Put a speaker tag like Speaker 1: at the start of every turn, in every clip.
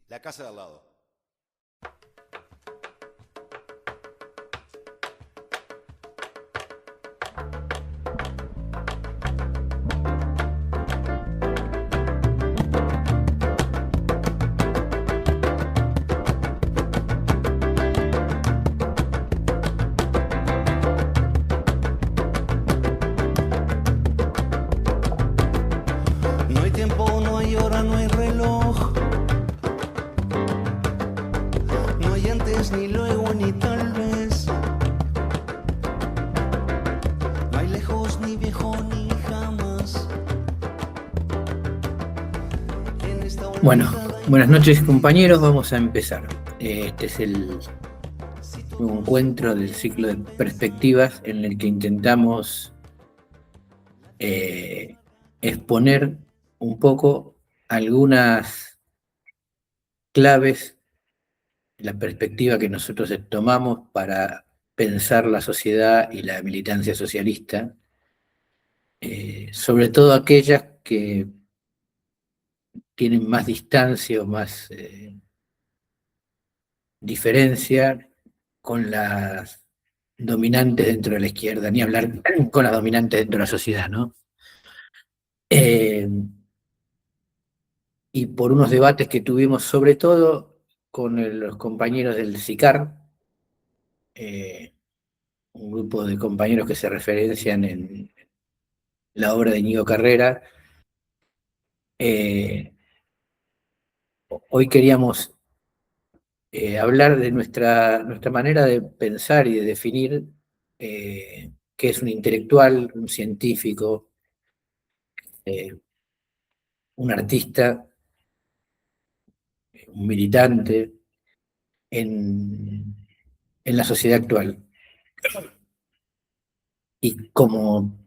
Speaker 1: La casa de al lado.
Speaker 2: No hay tiempo, no hay hora, no hay reloj. No hay antes, ni luego, ni tal vez. No hay lejos, ni viejo, ni jamás.
Speaker 3: Bueno, buenas noches compañeros, vamos a empezar. Este es el nuevo encuentro del ciclo de perspectivas en el que intentamos exponer un poco algunas claves de la perspectiva que nosotros tomamos para pensar la sociedad y la militancia socialista, sobre todo aquellas que tienen más distancia o más diferencia con las dominantes dentro de la izquierda, ni hablar con las dominantes dentro de la sociedad, ¿no? Y por unos debates que tuvimos, sobre todo con los compañeros del SICAR, un grupo de compañeros que se referencian en la obra de Íñigo Carrera, hoy queríamos hablar de nuestra manera de pensar y de definir qué es un intelectual, un científico, un artista, un militante en la sociedad actual. Y como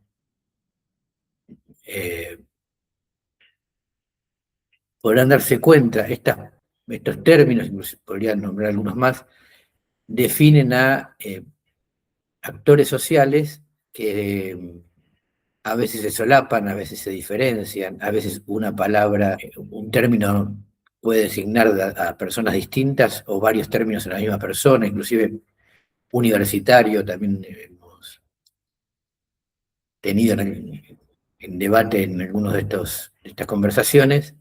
Speaker 3: podrán darse cuenta, estos términos, incluso podrían nombrar algunos más, definen a actores sociales que a veces se solapan, a veces se diferencian, a veces una palabra, un término puede designar a personas distintas o varios términos en la misma persona, inclusive universitario, también hemos tenido en debate en algunas de estas conversaciones,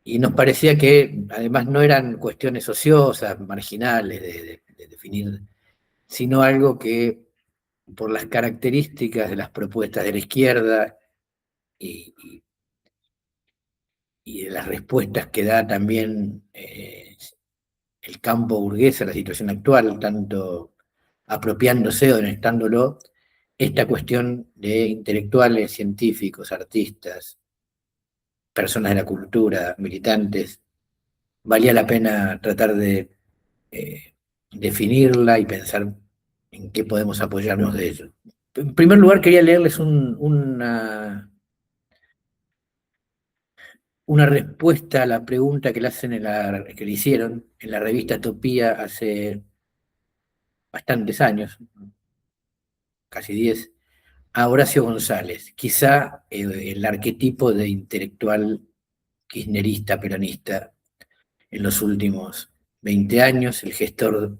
Speaker 3: y nos parecía que además no eran cuestiones ociosas, marginales de definir, sino algo que por las características de las propuestas de la izquierda y, y de las respuestas que da también el campo burgués a la situación actual, tanto apropiándose o denestándolo, esta cuestión de intelectuales, científicos, artistas, personas de la cultura, militantes, valía la pena tratar de definirla y pensar en qué podemos apoyarnos de ello. En primer lugar, quería leerles una respuesta a la pregunta que le hacen que le hicieron en la revista Topía hace bastantes años, casi 10, a Horacio González, quizá el arquetipo de intelectual kirchnerista, peronista en los últimos 20 años, el gestor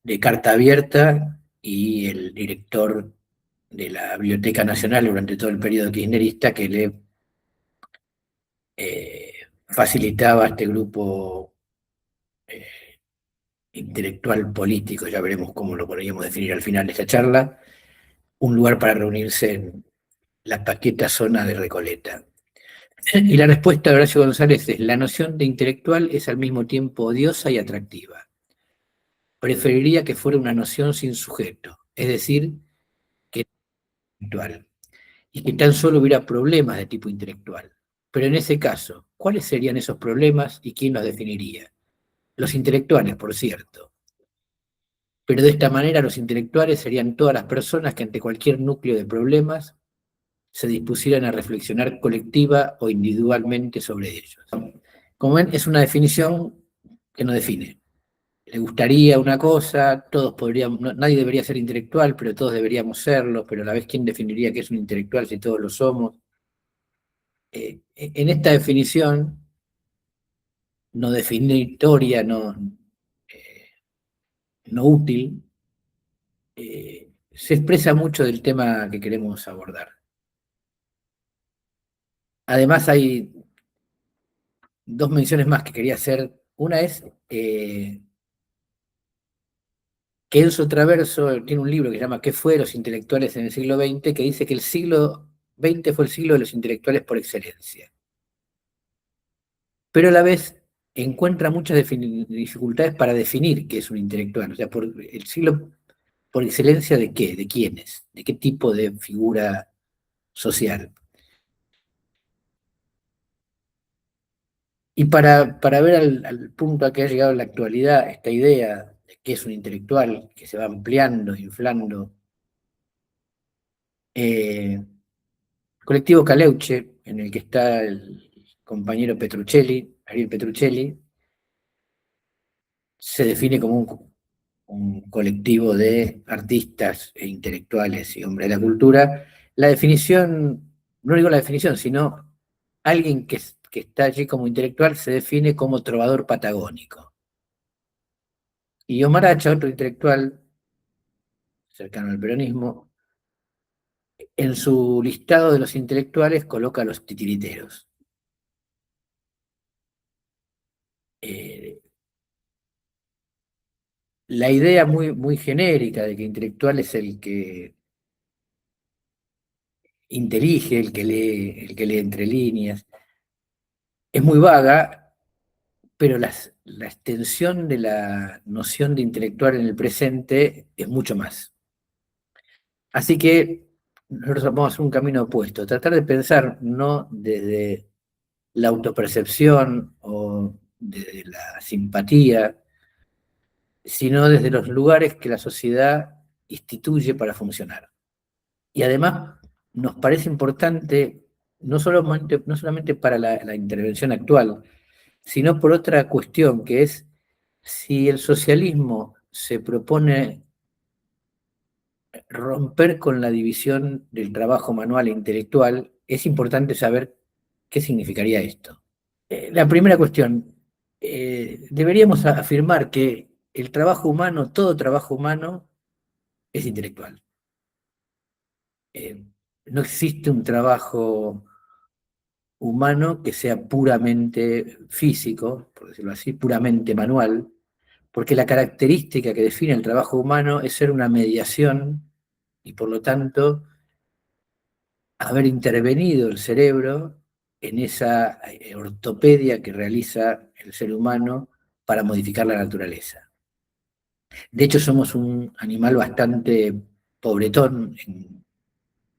Speaker 3: de Carta Abierta y el director de la Biblioteca Nacional durante todo el periodo kirchnerista, que le facilitaba a este grupo intelectual político, ya veremos cómo lo podríamos definir al final de esta charla, un lugar para reunirse en la paqueta zona de Recoleta. Y la respuesta de Horacio González es: la noción de intelectual es al mismo tiempo odiosa y atractiva. Preferiría que fuera una noción sin sujeto, es decir, que intelectual, y que tan solo hubiera problemas de tipo intelectual. Pero en ese caso, ¿cuáles serían esos problemas y quién los definiría? Los intelectuales, por cierto. Pero de esta manera los intelectuales serían todas las personas que ante cualquier núcleo de problemas se dispusieran a reflexionar colectiva o individualmente sobre ellos. Como ven, es una definición que no define. Le gustaría una cosa, todos podríamos, nadie debería ser intelectual, pero todos deberíamos serlo, pero a la vez, ¿quién definiría qué es un intelectual si todos lo somos? En esta definición no definitoria, eh, no útil, se expresa mucho del tema que queremos abordar. Además, hay dos menciones más que quería hacer. Una es que Enzo Traverso tiene un libro que se llama ¿Qué fue los intelectuales en el siglo XX? Que dice que el siglo XX fue el siglo de los intelectuales por excelencia. Pero a la vez encuentra muchas dificultades para definir qué es un intelectual. O sea, por el siglo por excelencia de qué, de quiénes, de qué tipo de figura social. Y para ver al punto a que ha llegado en la actualidad esta idea de qué es un intelectual, que se va ampliando, inflando, colectivo Caleuche, en el que está el compañero Petruccelli, Ariel Petruccelli, se define como un colectivo de artistas e intelectuales y hombres de la cultura. La definición, no digo la definición, sino alguien que está allí como intelectual se define como trovador patagónico. Y Omar Hacha, otro intelectual cercano al peronismo, en su listado de los intelectuales coloca a los titiriteros. Eh, la idea muy genérica de que intelectual es el que intelige, el que lee entre líneas, es muy vaga, pero la extensión de la noción de intelectual en el presente es mucho más. Así que nosotros vamos a hacer un camino opuesto, tratar de pensar no desde la autopercepción o desde la simpatía, sino desde los lugares que la sociedad instituye para funcionar. Y además nos parece importante, no solamente para la intervención actual, sino por otra cuestión, que es si el socialismo se propone romper con la división del trabajo manual e intelectual, es importante saber qué significaría esto. La primera cuestión, deberíamos afirmar que el trabajo humano, todo trabajo humano, es intelectual. No existe un trabajo humano que sea puramente físico, por decirlo así, puramente manual, porque la característica que define el trabajo humano es ser una mediación y por lo tanto haber intervenido el cerebro en esa ortopedia que realiza el ser humano para modificar la naturaleza. De hecho, somos un animal bastante pobretón en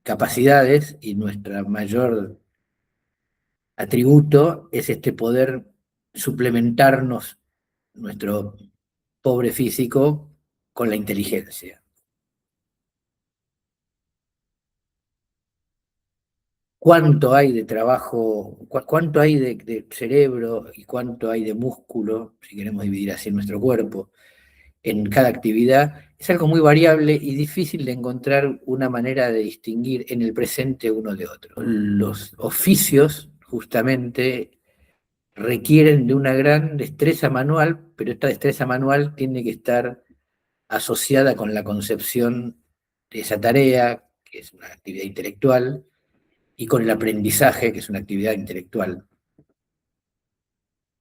Speaker 3: capacidades y nuestra mayor atributo es este poder suplementarnos nuestro pobre físico con la inteligencia. ¿Cuánto hay de trabajo, cuánto hay de cerebro y cuánto hay de músculo, si queremos dividir así nuestro cuerpo, en cada actividad? Es algo muy variable y difícil de encontrar una manera de distinguir en el presente uno de otro. Los oficios, justamente, requieren de una gran destreza manual, pero esta destreza manual tiene que estar asociada con la concepción de esa tarea, que es una actividad intelectual, y con el aprendizaje, que es una actividad intelectual.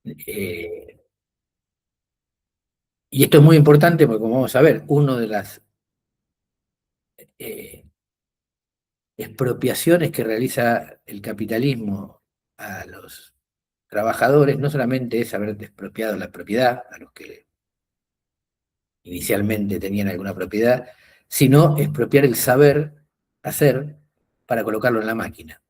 Speaker 3: Eh, y esto es muy importante porque, como vamos a ver, una de las eh, expropiaciones que realiza el capitalismo a los trabajadores no solamente es haber expropiado la propiedad a los que inicialmente tenían alguna propiedad, sino expropiar el saber hacer para colocarlo en la máquina.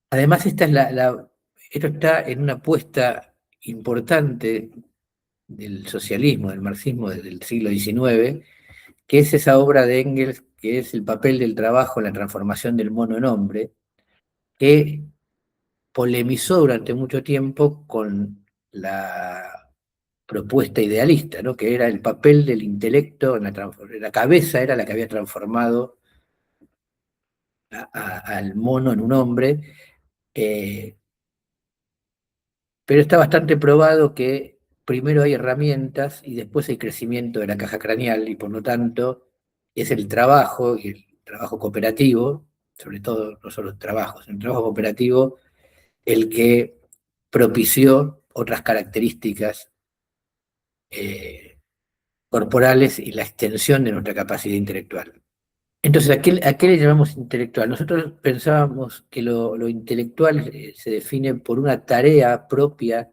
Speaker 3: Además, esto está en una apuesta importante del socialismo, del marxismo del siglo XIX, que es esa obra de Engels que es el papel del trabajo en la transformación del mono en hombre, que polemizó durante mucho tiempo con la propuesta idealista, ¿no? Que era el papel del intelecto, la cabeza era la que había transformado al mono en un hombre, pero está bastante probado que primero hay herramientas y después hay crecimiento de la caja craneal, y por lo tanto es el trabajo y el trabajo cooperativo, sobre todo no solo trabajos, el trabajo cooperativo, el que propició otras características corporales y la extensión de nuestra capacidad intelectual. Entonces, ¿a qué le llamamos intelectual? Nosotros pensábamos que lo intelectual se define por una tarea propia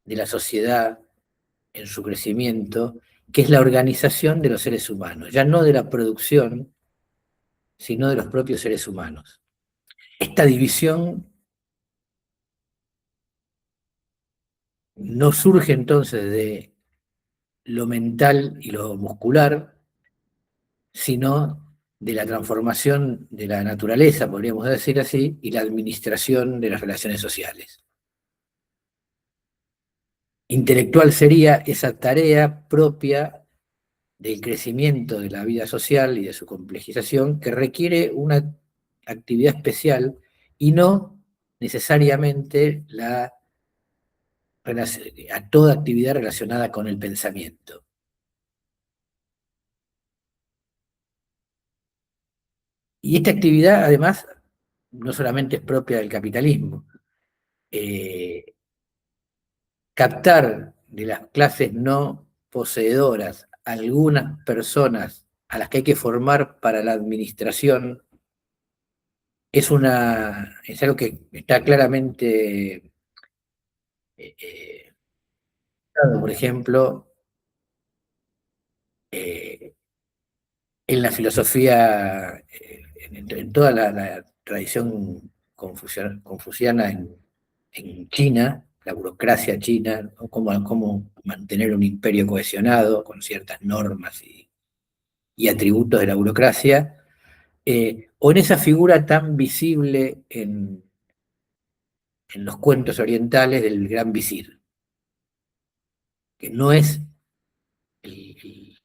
Speaker 3: de la sociedad en su crecimiento, que es la organización de los seres humanos, ya no de la producción, sino de los propios seres humanos. Esta división no surge entonces de lo mental y lo muscular, sino de la transformación de la naturaleza, podríamos decir así, y la administración de las relaciones sociales. Intelectual sería esa tarea propia del crecimiento de la vida social y de su complejización que requiere una actividad especial y no necesariamente a toda actividad relacionada con el pensamiento. Y esta actividad, además, no solamente es propia del capitalismo. Captar de las clases no poseedoras algunas personas a las que hay que formar para la administración es algo que está claramente, por ejemplo, eh, en la filosofía, en toda la tradición confuciana en China, la burocracia china, ¿no? Cómo mantener un imperio cohesionado con ciertas normas y atributos de la burocracia, o en esa figura tan visible en los cuentos orientales del gran visir, que no es el,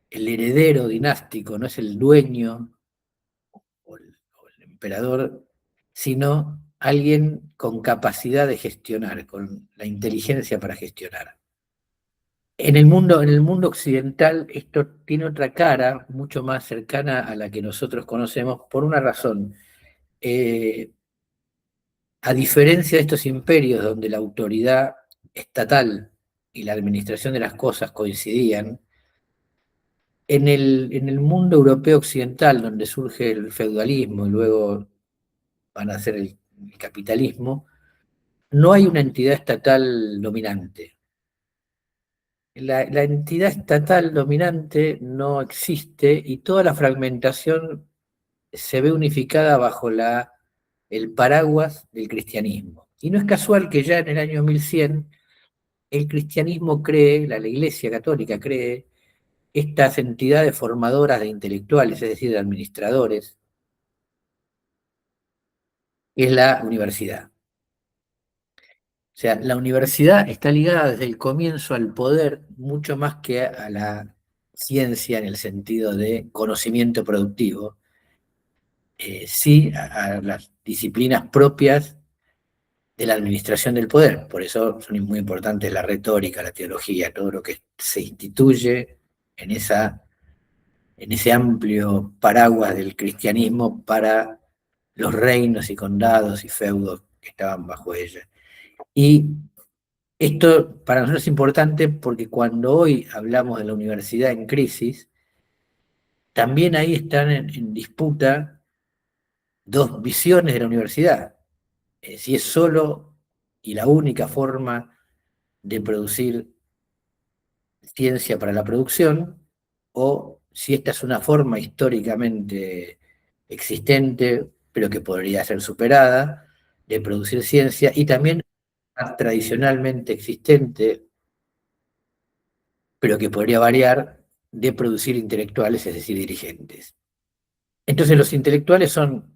Speaker 3: el heredero dinástico, no es el dueño o el emperador, sino alguien con capacidad de gestionar, con la inteligencia para gestionar. En el mundo occidental esto tiene otra cara, mucho más cercana a la que nosotros conocemos, por una razón. A diferencia de estos imperios donde la autoridad estatal y la administración de las cosas coincidían, en el mundo europeo occidental, donde surge el feudalismo y luego van a ser el capitalismo, no hay una entidad estatal dominante. La entidad estatal dominante no existe y toda la fragmentación se ve unificada bajo el paraguas del cristianismo. Y no es casual que ya en el año 1100 el cristianismo cree, la Iglesia Católica cree, estas entidades formadoras de intelectuales, es decir, de administradores, que es la universidad. O sea, la universidad está ligada desde el comienzo al poder mucho más que a la ciencia en el sentido de conocimiento productivo, sí a las disciplinas propias de la administración del poder. Por eso son muy importantes la retórica, la teología, todo lo que se instituye en ese amplio paraguas del cristianismo para los reinos y condados y feudos que estaban bajo ella. Y esto para nosotros es importante porque cuando hoy hablamos de la universidad en crisis, también ahí están en disputa dos visiones de la universidad. Si es solo y la única forma de producir ciencia para la producción, o si esta es una forma históricamente existente, pero que podría ser superada, de producir ciencia, y también tradicionalmente existente, pero que podría variar, de producir intelectuales, es decir, dirigentes. Entonces los intelectuales son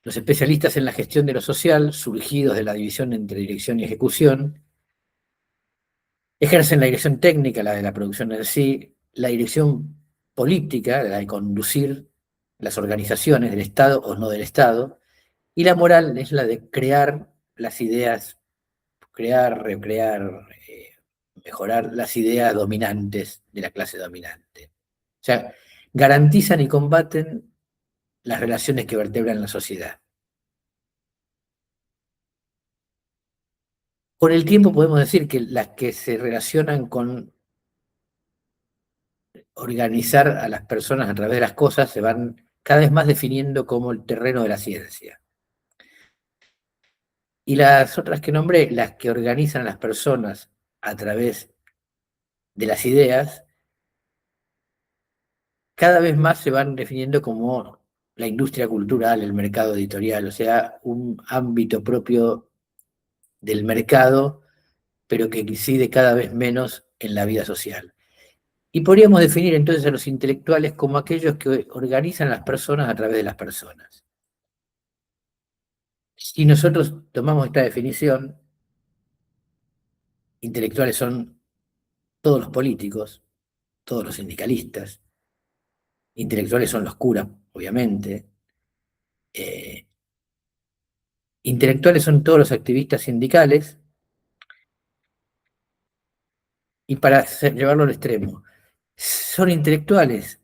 Speaker 3: los especialistas en la gestión de lo social, surgidos de la división entre dirección y ejecución, ejercen la dirección técnica, la de la producción en sí, la dirección política, la de conducir las organizaciones del Estado o no del Estado, y la moral es la de crear las ideas, crear, recrear, mejorar las ideas dominantes de la clase dominante. O sea, garantizan y combaten las relaciones que vertebran la sociedad. Con el tiempo podemos decir que las que se relacionan con organizar a las personas a través de las cosas se van cada vez más definiendo como el terreno de la ciencia. Y las otras que nombré, las que organizan a las personas a través de las ideas, cada vez más se van definiendo como la industria cultural, el mercado editorial, o sea, un ámbito propio del mercado, pero que incide cada vez menos en la vida social. Y podríamos definir entonces a los intelectuales como aquellos que organizan a las personas a través de las personas. Si nosotros tomamos esta definición, intelectuales son todos los políticos, todos los sindicalistas, intelectuales son los curas, obviamente, eh, intelectuales son todos los activistas sindicales, y para llevarlo al extremo, son intelectuales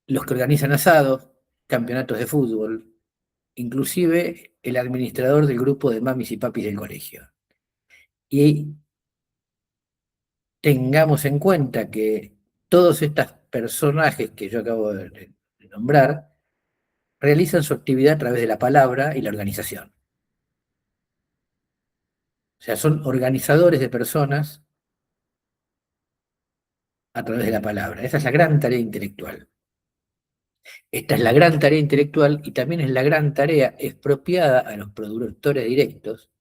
Speaker 3: los que organizan asados, campeonatos de fútbol, inclusive el administrador del grupo de mamis y papis del colegio. Y tengamos en cuenta que todos estos personajes que yo acabo de nombrar realizan su actividad a través de la palabra y la organización. O sea, son organizadores de personas a través de la palabra. Esa es la gran tarea intelectual. Esta es la gran tarea intelectual y también es la gran tarea expropiada a los productores directos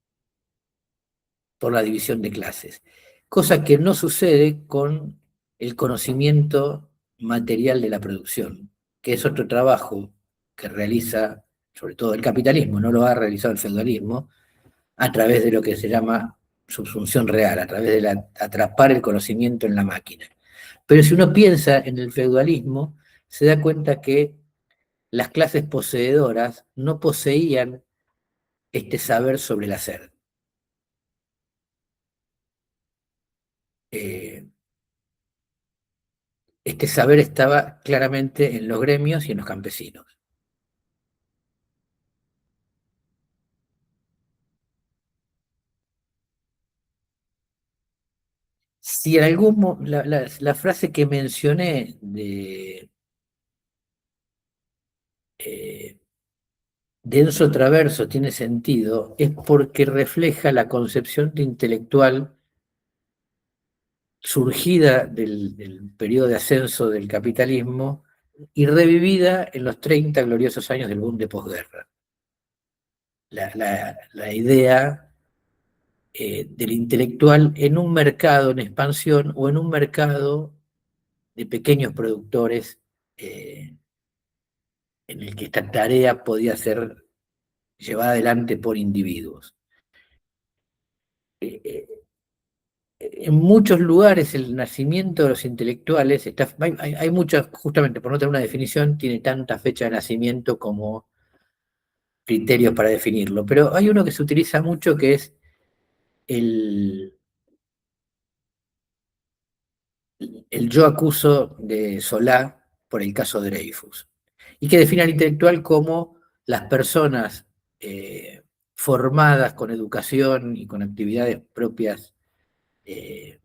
Speaker 3: por la división de clases, cosa que no sucede con el conocimiento material de la producción, que es otro trabajo que realiza sobre todo el capitalismo, no lo ha realizado el feudalismo, a través de lo que se llama subsunción real, a través de atrapar el conocimiento en la máquina. Pero si uno piensa en el feudalismo, se da cuenta que las clases poseedoras no poseían este saber sobre el hacer. Eh, este saber estaba claramente en los gremios y en los campesinos. Si en la frase que mencioné eh, de Enzo Traverso tiene sentido, es porque refleja la concepción de intelectual surgida del periodo de ascenso del capitalismo y revivida en los 30 gloriosos años del boom de posguerra. La idea del intelectual en un mercado en expansión o en un mercado de pequeños productores en el que esta tarea podía ser llevada adelante por individuos. Eh, en muchos lugares el nacimiento de los intelectuales, hay muchas, justamente por no tener una definición, tiene tanta fecha de nacimiento como criterios para definirlo, pero hay uno que se utiliza mucho que es el, el yo acuso de Solá por el caso Dreyfus, y que define al intelectual como las personas formadas con educación y con actividades propias eh,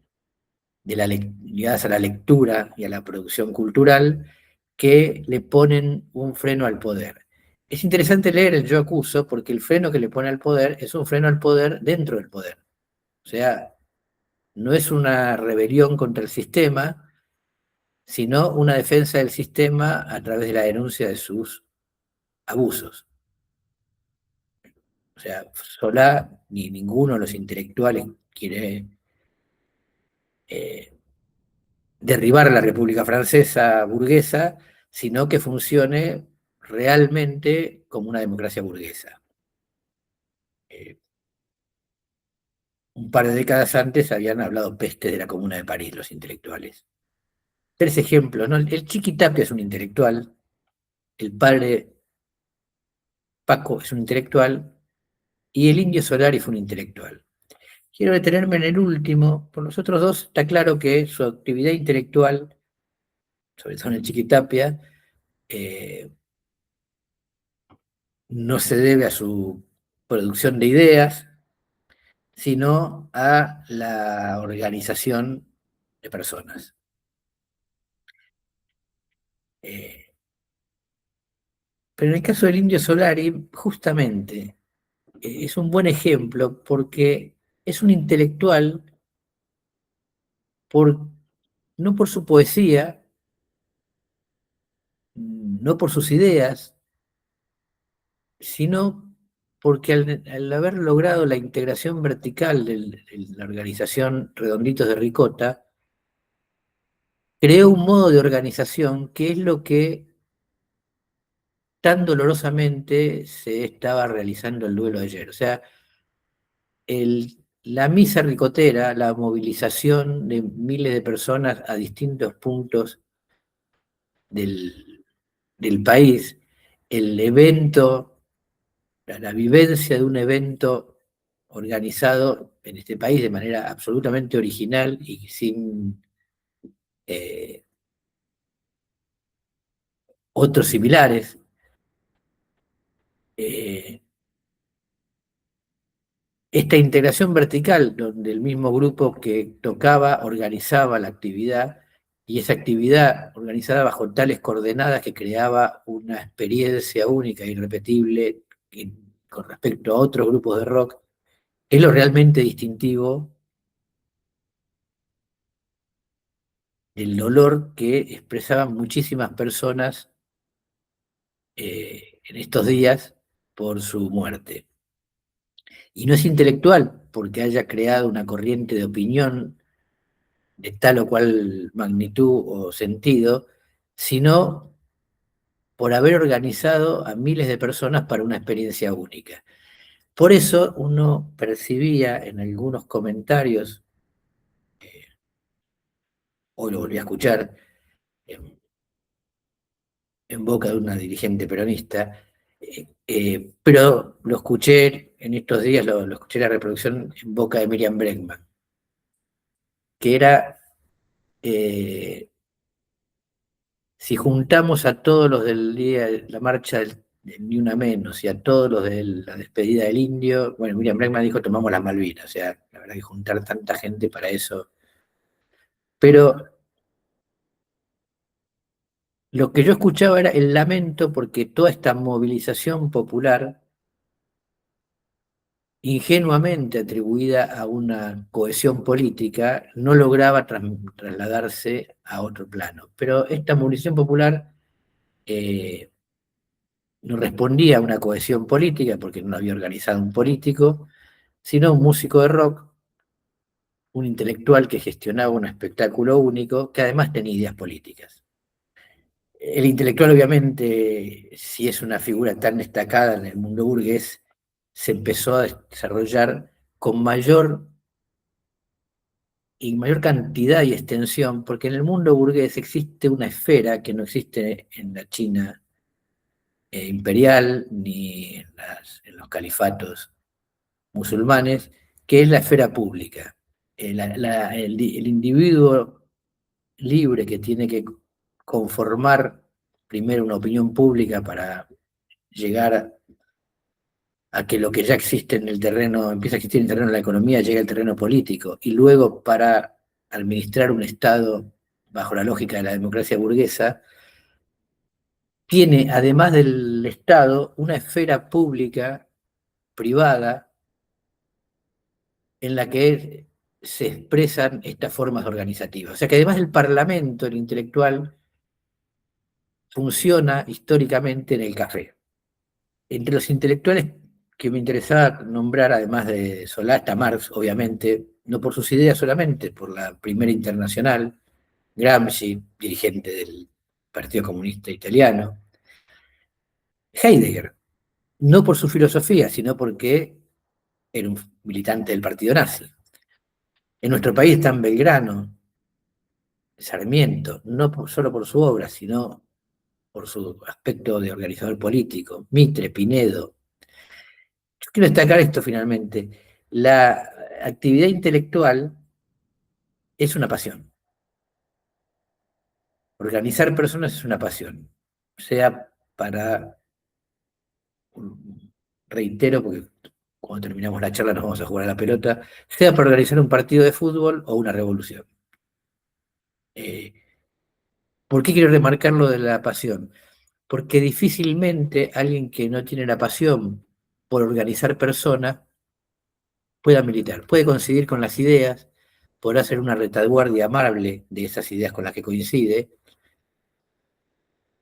Speaker 3: ligadas a la lectura y a la producción cultural, que le ponen un freno al poder. Es interesante leer el Yo acuso porque el freno que le pone al poder es un freno al poder dentro del poder. O sea, no es una rebelión contra el sistema, sino una defensa del sistema a través de la denuncia de sus abusos. O sea, Solá ni ninguno de los intelectuales quiere derribar a la República Francesa burguesa, sino que funcione realmente como una democracia burguesa. Eh, un par de décadas antes habían hablado peste de la Comuna de París los intelectuales. tres ejemplos, ¿no? El Chiquitapia es un intelectual, el padre Paco es un intelectual y el Indio Solari fue un intelectual. Quiero detenerme en el último, por los otros dos está claro que su actividad intelectual, sobre todo en el Chiquitapia, no se debe a su producción de ideas, sino a la organización de personas. Pero en el caso del Indio Solari, justamente, es un buen ejemplo porque es un intelectual por, no por su poesía, no por sus ideas, sino porque al haber logrado la integración vertical de la organización Redonditos de Ricota, creó un modo de organización que es lo que tan dolorosamente se estaba realizando el duelo ayer. O sea, la misa ricotera, la movilización de miles de personas a distintos puntos del país, el evento, la vivencia de un evento organizado en este país de manera absolutamente original y sin eh, otros similares. Eh, Esta integración vertical, donde el mismo grupo que tocaba organizaba la actividad, y esa actividad organizada bajo tales coordenadas que creaba una experiencia única e irrepetible con respecto a otros grupos de rock, es lo realmente distintivo del dolor que expresaban muchísimas personas en estos días por su muerte. Y no es intelectual porque haya creado una corriente de opinión de tal o cual magnitud o sentido, sino por haber organizado a miles de personas para una experiencia única. Por eso uno percibía en algunos comentarios, hoy lo volví a escuchar, en, en boca de una dirigente peronista, pero lo escuché en estos días, lo escuché la reproducción en boca de Miriam Bregman, que era si juntamos a todos los del día, la marcha del Ni Una Menos y a todos los de la despedida del Indio, bueno, Miriam Bregman dijo tomamos las Malvinas, o sea, la verdad que juntar tanta gente para eso. Pero lo que yo escuchaba era el lamento porque toda esta movilización popular, ingenuamente atribuida a una cohesión política, no lograba trasladarse a otro plano. Pero esta movilización popular no respondía a una cohesión política, porque no había organizado un político, sino un músico de rock, un intelectual que gestionaba un espectáculo único, que además tenía ideas políticas. El intelectual, obviamente, si es una figura tan destacada en el mundo burgués, se empezó a desarrollar con mayor cantidad y extensión, porque en el mundo burgués existe una esfera que no existe en la China imperial ni en los califatos musulmanes, que es la esfera pública. El individuo libre que tiene que conformar primero una opinión pública para llegar a que lo que ya existe en el terreno, empieza a existir en el terreno de la economía, llegue al terreno político, y luego para administrar un Estado bajo la lógica de la democracia burguesa, tiene, además del Estado, una esfera pública, privada, en la que se expresan estas formas organizativas. O sea que además del Parlamento, el intelectual funciona históricamente en el café. Entre los intelectuales que me interesaba nombrar, además de Solá, está Marx, obviamente, no por sus ideas solamente, por la Primera Internacional, Gramsci, dirigente del Partido Comunista Italiano, Heidegger, no por su filosofía, sino porque era un militante del partido nazi. En nuestro país están Belgrano, Sarmiento, no solo por su obra, sino por su aspecto de organizador político, Mitre, Pinedo. Yo quiero destacar esto finalmente. La actividad intelectual es una pasión. Organizar personas es una pasión, sea para, reitero, porque cuando terminamos la charla nos vamos a jugar a la pelota, sea para organizar un partido de fútbol o una revolución. Eh, ¿Por qué quiero remarcar lo de la pasión? Porque difícilmente alguien que no tiene la pasión por organizar personas pueda militar, puede coincidir con las ideas, podrá ser una retaguardia amable de esas ideas con las que coincide,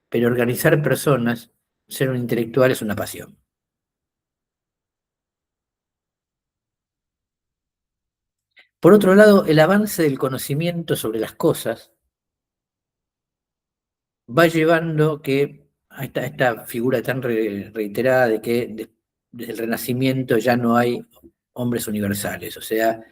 Speaker 3: pero organizar personas, ser un intelectual es una pasión. Por otro lado, el avance del conocimiento sobre las cosas va llevando que a esta figura tan reiterada de que desde el Renacimiento ya no hay hombres universales, o sea,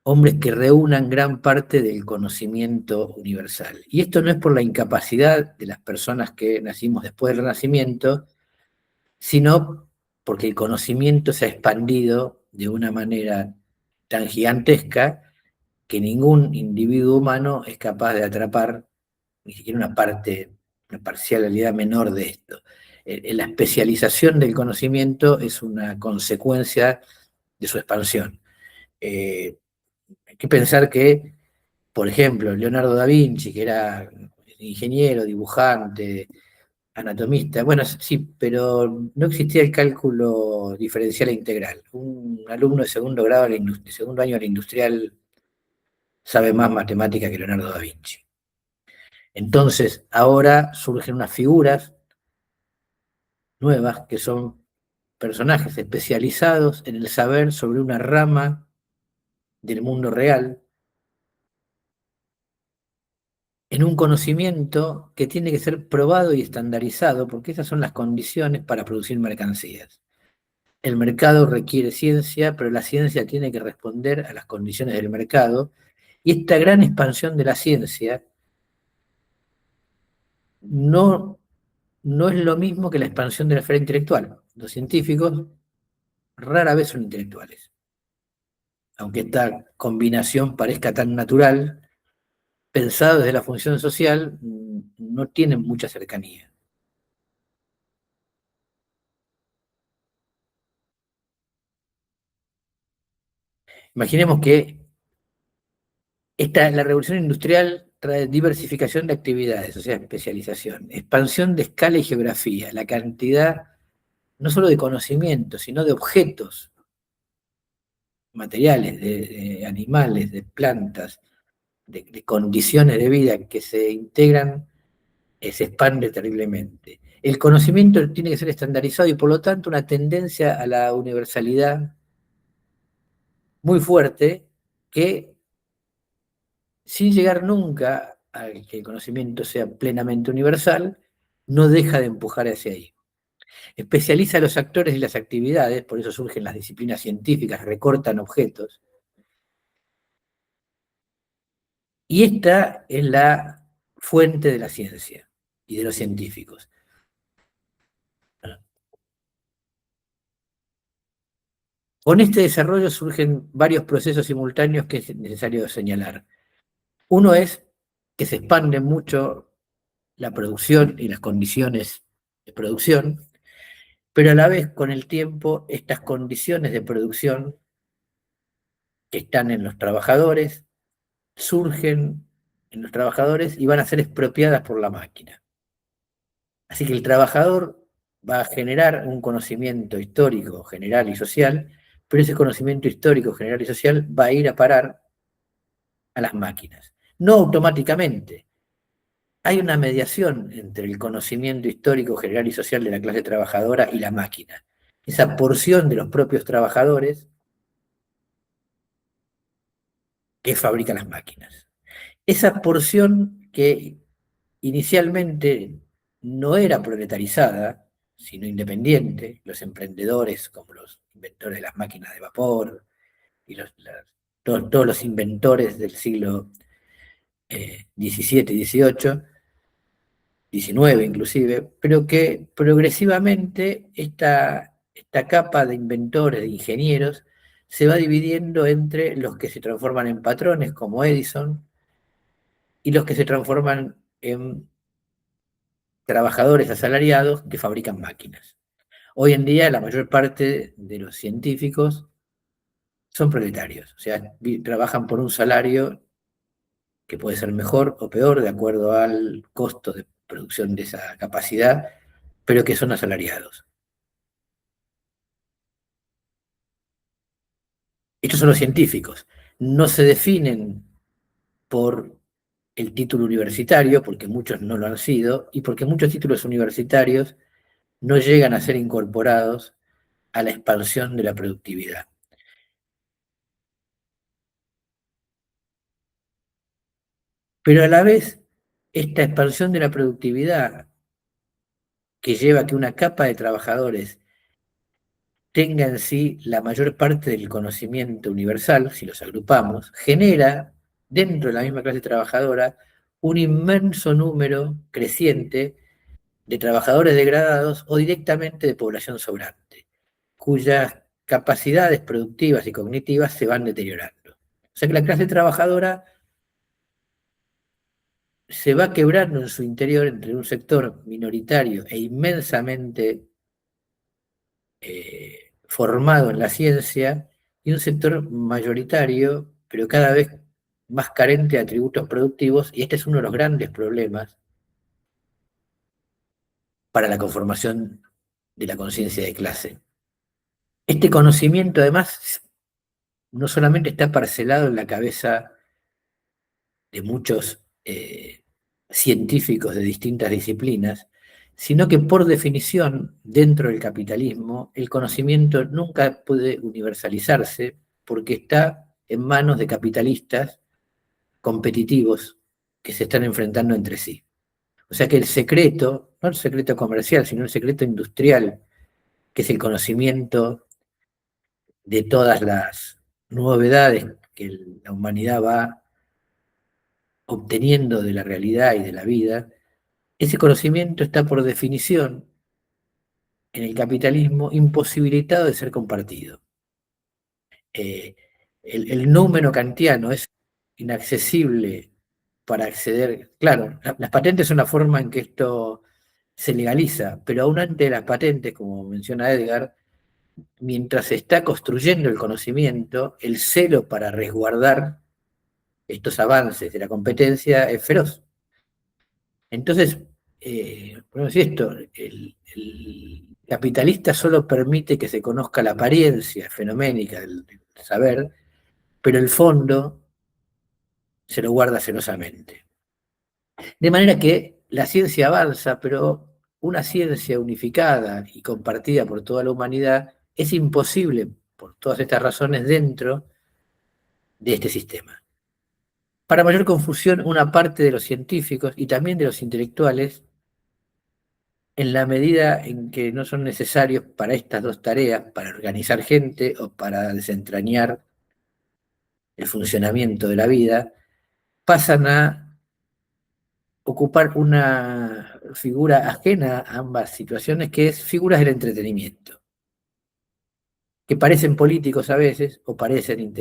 Speaker 3: hombres que reúnan gran parte del conocimiento universal. Y esto no es por la incapacidad de las personas que nacimos después del Renacimiento, sino porque el conocimiento se ha expandido de una manera tan gigantesca que ningún individuo humano es capaz de atrapar ni siquiera una parcialidad menor de esto. La especialización del conocimiento es una consecuencia de su expansión. Hay que pensar que, por ejemplo, Leonardo da Vinci, que era ingeniero, dibujante, anatomista, bueno, sí, pero no existía el cálculo diferencial e integral. Un alumno de segundo grado, de segundo año de la industrial, sabe más matemática que Leonardo da Vinci. Entonces, ahora surgen unas figuras nuevas que son personajes especializados en el saber sobre una rama del mundo real, en un conocimiento que tiene que ser probado y estandarizado, porque esas son las condiciones para producir mercancías. El mercado requiere ciencia, pero la ciencia tiene que responder a las condiciones del mercado, y esta gran expansión de la ciencia no, no es lo mismo que la expansión de la esfera intelectual. Los científicos rara vez son intelectuales, aunque esta combinación parezca tan natural, pensado desde la función social, no tienen mucha cercanía. Imaginemos que la revolución industrial trae diversificación de actividades, o sea, especialización, expansión de escala y geografía, la cantidad no solo de conocimientos, sino de objetos materiales, de animales, de plantas, de condiciones de vida que se integran, se expande terriblemente. El conocimiento tiene que ser estandarizado y por lo tanto una tendencia a la universalidad muy fuerte que, sin llegar nunca a que el conocimiento sea plenamente universal, no deja de empujar hacia ahí. Especializa a los actores y las actividades, por eso surgen las disciplinas científicas, recortan objetos, y esta es la fuente de la ciencia y de los científicos. Con este desarrollo surgen varios procesos simultáneos que es necesario señalar. Uno es que se expande mucho la producción y las condiciones de producción, pero a la vez con el tiempo estas condiciones de producción que están en los trabajadores surgen en los trabajadores y van a ser expropiadas por la máquina. Así que el trabajador va a generar un conocimiento histórico, general y social, pero ese conocimiento histórico, general y social va a ir a parar a las máquinas. No automáticamente. Hay una mediación entre el conocimiento histórico, general y social de la clase trabajadora y la máquina. Esa porción de los propios trabajadores que fabrican las máquinas. Esa porción que inicialmente no era proletarizada, sino independiente, los emprendedores como los inventores de las máquinas de vapor y todos los inventores del siglo 17, 18, 19 inclusive, pero que progresivamente esta capa de inventores, de ingenieros, se va dividiendo entre los que se transforman en patrones, como Edison, y los que se transforman en trabajadores asalariados que fabrican máquinas. Hoy en día la mayor parte de los científicos son proletarios, o sea, trabajan por un salario que puede ser mejor o peor de acuerdo al costo de producción de esa capacidad, pero que son asalariados. Estos son los científicos. No se definen por el título universitario, porque muchos no lo han sido, y porque muchos títulos universitarios no llegan a ser incorporados a la expansión de la productividad. Pero a la vez, esta expansión de la productividad que lleva a que una capa de trabajadores tenga en sí la mayor parte del conocimiento universal, si los agrupamos, genera dentro de la misma clase trabajadora un inmenso número creciente de trabajadores degradados o directamente de población sobrante, cuyas capacidades productivas y cognitivas se van deteriorando. O sea que la clase trabajadora se va quebrando en su interior entre un sector minoritario e inmensamente formado en la ciencia y un sector mayoritario, pero cada vez más carente de atributos productivos, y este es uno de los grandes problemas para la conformación de la conciencia de clase. Este conocimiento, además, no solamente está parcelado en la cabeza de muchos científicos de distintas disciplinas, sino que por definición, dentro del capitalismo, el conocimiento nunca puede universalizarse porque está en manos de capitalistas competitivos que se están enfrentando entre sí. O sea que el secreto, no el secreto comercial, sino el secreto industrial, que es el conocimiento de todas las novedades que la humanidad va obteniendo de la realidad y de la vida, ese conocimiento está por definición en el capitalismo imposibilitado de ser compartido. Eh, el número kantiano es inaccesible para acceder. Claro, las patentes son la forma en que esto se legaliza, pero aún antes de las patentes, como menciona Edgar, mientras se está construyendo el conocimiento, el celo para resguardar estos avances de la competencia es feroz. Entonces, podemos decir esto, el capitalista solo permite que se conozca la apariencia fenoménica del saber, pero el fondo se lo guarda celosamente. De manera que la ciencia avanza, pero una ciencia unificada y compartida por toda la humanidad es imposible por todas estas razones dentro de este sistema. Para mayor confusión, una parte de los científicos y también de los intelectuales, en la medida en que no son necesarios para estas dos tareas, para organizar gente o para desentrañar el funcionamiento de la vida, pasan a ocupar una figura ajena a ambas situaciones, que es figuras del entretenimiento, que parecen políticos a veces, o parecen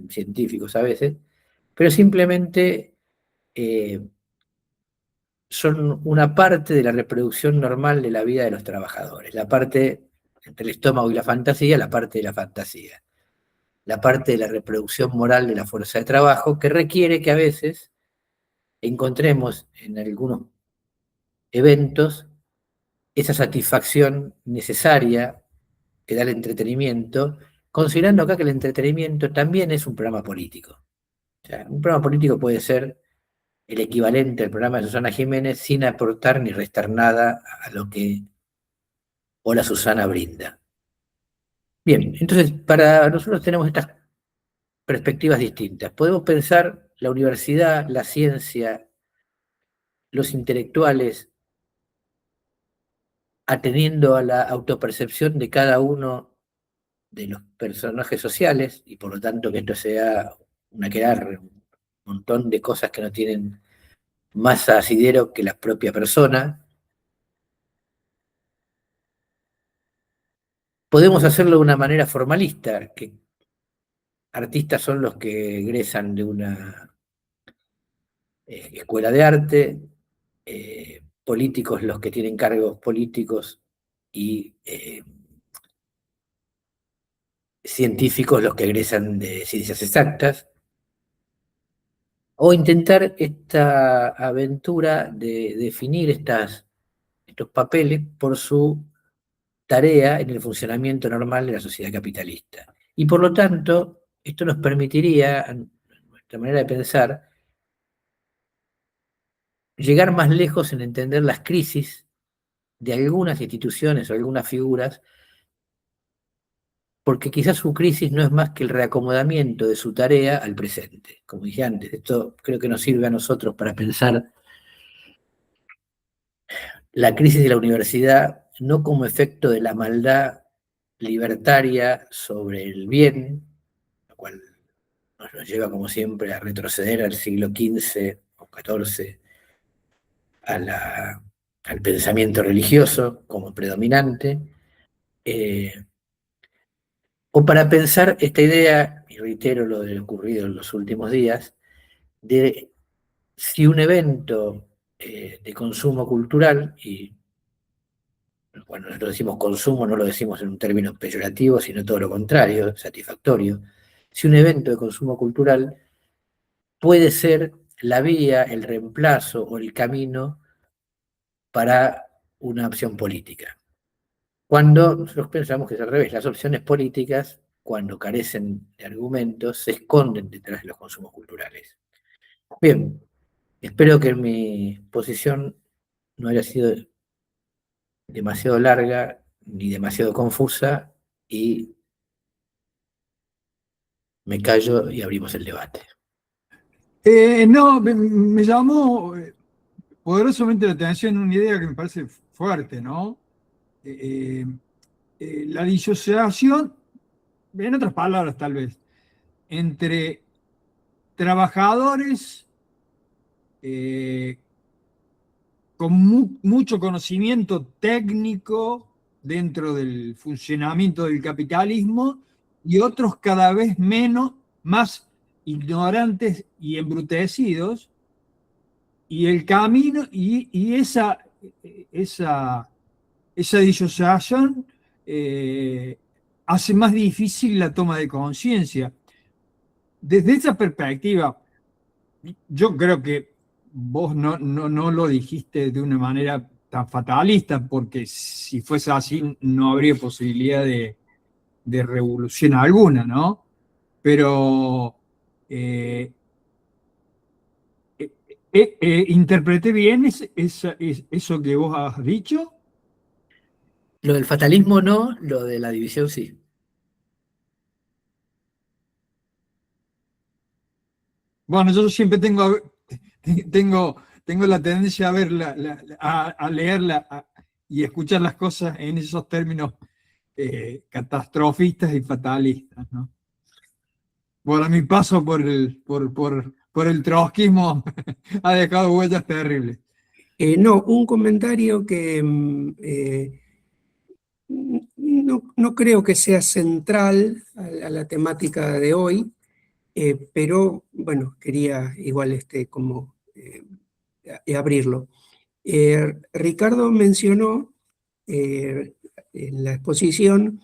Speaker 3: científicos a veces, pero simplemente son una parte de la reproducción normal de la vida de los trabajadores, la parte entre el estómago y la fantasía, la parte de la fantasía, la parte de la reproducción moral de la fuerza de trabajo, que requiere que a veces encontremos en algunos eventos esa satisfacción necesaria que da el entretenimiento, considerando acá que el entretenimiento también es un programa político. O sea, un programa político puede ser el equivalente al programa de Susana Jiménez sin aportar ni restar nada a lo que Hola Susana brinda. Bien, entonces para nosotros tenemos estas perspectivas distintas. Podemos pensar la universidad, la ciencia, los intelectuales, atendiendo a la autopercepción de cada uno de los personajes sociales, y por lo tanto que esto sea una quedar montón de cosas que no tienen más asidero que la propia persona. Podemos hacerlo de una manera formalista, que artistas son los que egresan de una escuela de arte, políticos los que tienen cargos políticos y científicos los que egresan de ciencias exactas, o intentar esta aventura de definir estos papeles por su tarea en el funcionamiento normal de la sociedad capitalista. Y por lo tanto, esto nos permitiría, a nuestra manera de pensar, llegar más lejos en entender las crisis de algunas instituciones o algunas figuras, porque quizás su crisis no es más que el reacomodamiento de su tarea al presente. Como dije antes, esto creo que nos sirve a nosotros para pensar la crisis de la universidad no como efecto de la maldad libertaria sobre el bien, lo cual nos lleva como siempre a retroceder al siglo XV o XIV, al pensamiento religioso como predominante, o para pensar esta idea, y reitero lo de lo ocurrido en los últimos días, de si un evento de consumo cultural, y cuando nosotros decimos consumo no lo decimos en un término peyorativo, sino todo lo contrario, satisfactorio, si un evento de consumo cultural puede ser la vía, el reemplazo o el camino para una opción política. Cuando nosotros pensamos que es al revés, las opciones políticas, cuando carecen de argumentos, se esconden detrás de los consumos culturales. Bien, espero que mi posición no haya sido demasiado larga ni demasiado confusa y me callo y abrimos el debate.
Speaker 1: No, me llamó poderosamente la atención una idea que me parece fuerte, ¿no? La disociación, en otras palabras tal vez, entre trabajadores con mucho conocimiento técnico dentro del funcionamiento del capitalismo y otros cada vez menos, más ignorantes y embrutecidos, y el camino y esa disociación hace más difícil la toma de conciencia. Desde esa perspectiva, yo creo que vos no lo dijiste de una manera tan fatalista, porque si fuese así no habría posibilidad de revolución alguna, ¿no? Pero ¿interpreté bien eso que vos has dicho?
Speaker 3: Lo del fatalismo no, lo de la división sí.
Speaker 1: Bueno, yo siempre tengo la tendencia a verla, a leerla y escuchar las cosas en esos términos catastrofistas y fatalistas, ¿no? Bueno, mi paso por el trotskismo ha dejado huellas terribles.
Speaker 4: No, un comentario que no creo que sea central a la temática de hoy, pero bueno, quería igual como abrirlo. Ricardo mencionó en la exposición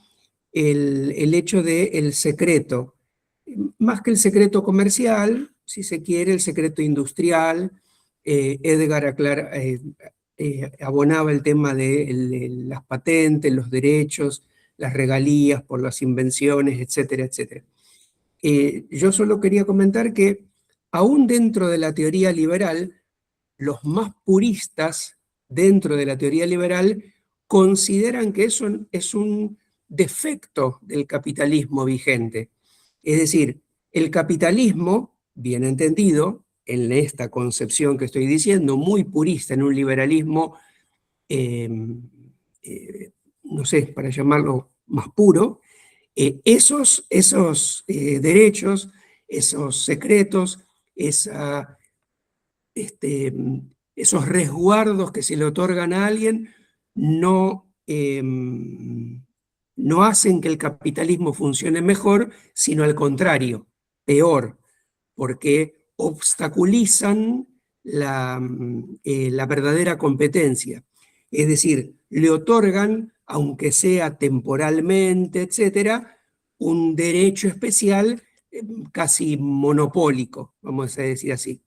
Speaker 4: el hecho del secreto, más que el secreto comercial, si se quiere, el secreto industrial. Edgar abonaba el tema de las patentes, los derechos, las regalías por las invenciones, etcétera, etcétera. Yo solo quería comentar que aún dentro de la teoría liberal, los más puristas dentro de la teoría liberal consideran que eso es un defecto del capitalismo vigente. Es decir, el capitalismo, bien entendido, en esta concepción que estoy diciendo, muy purista, en un liberalismo, no sé, para llamarlo más puro, esos derechos, esos secretos, esos resguardos que se le otorgan a alguien no hacen que el capitalismo funcione mejor, sino al contrario, peor, porque obstaculizan la verdadera competencia. Es decir, le otorgan, aunque sea temporalmente, etcétera, un derecho especial casi monopólico, vamos a decir así.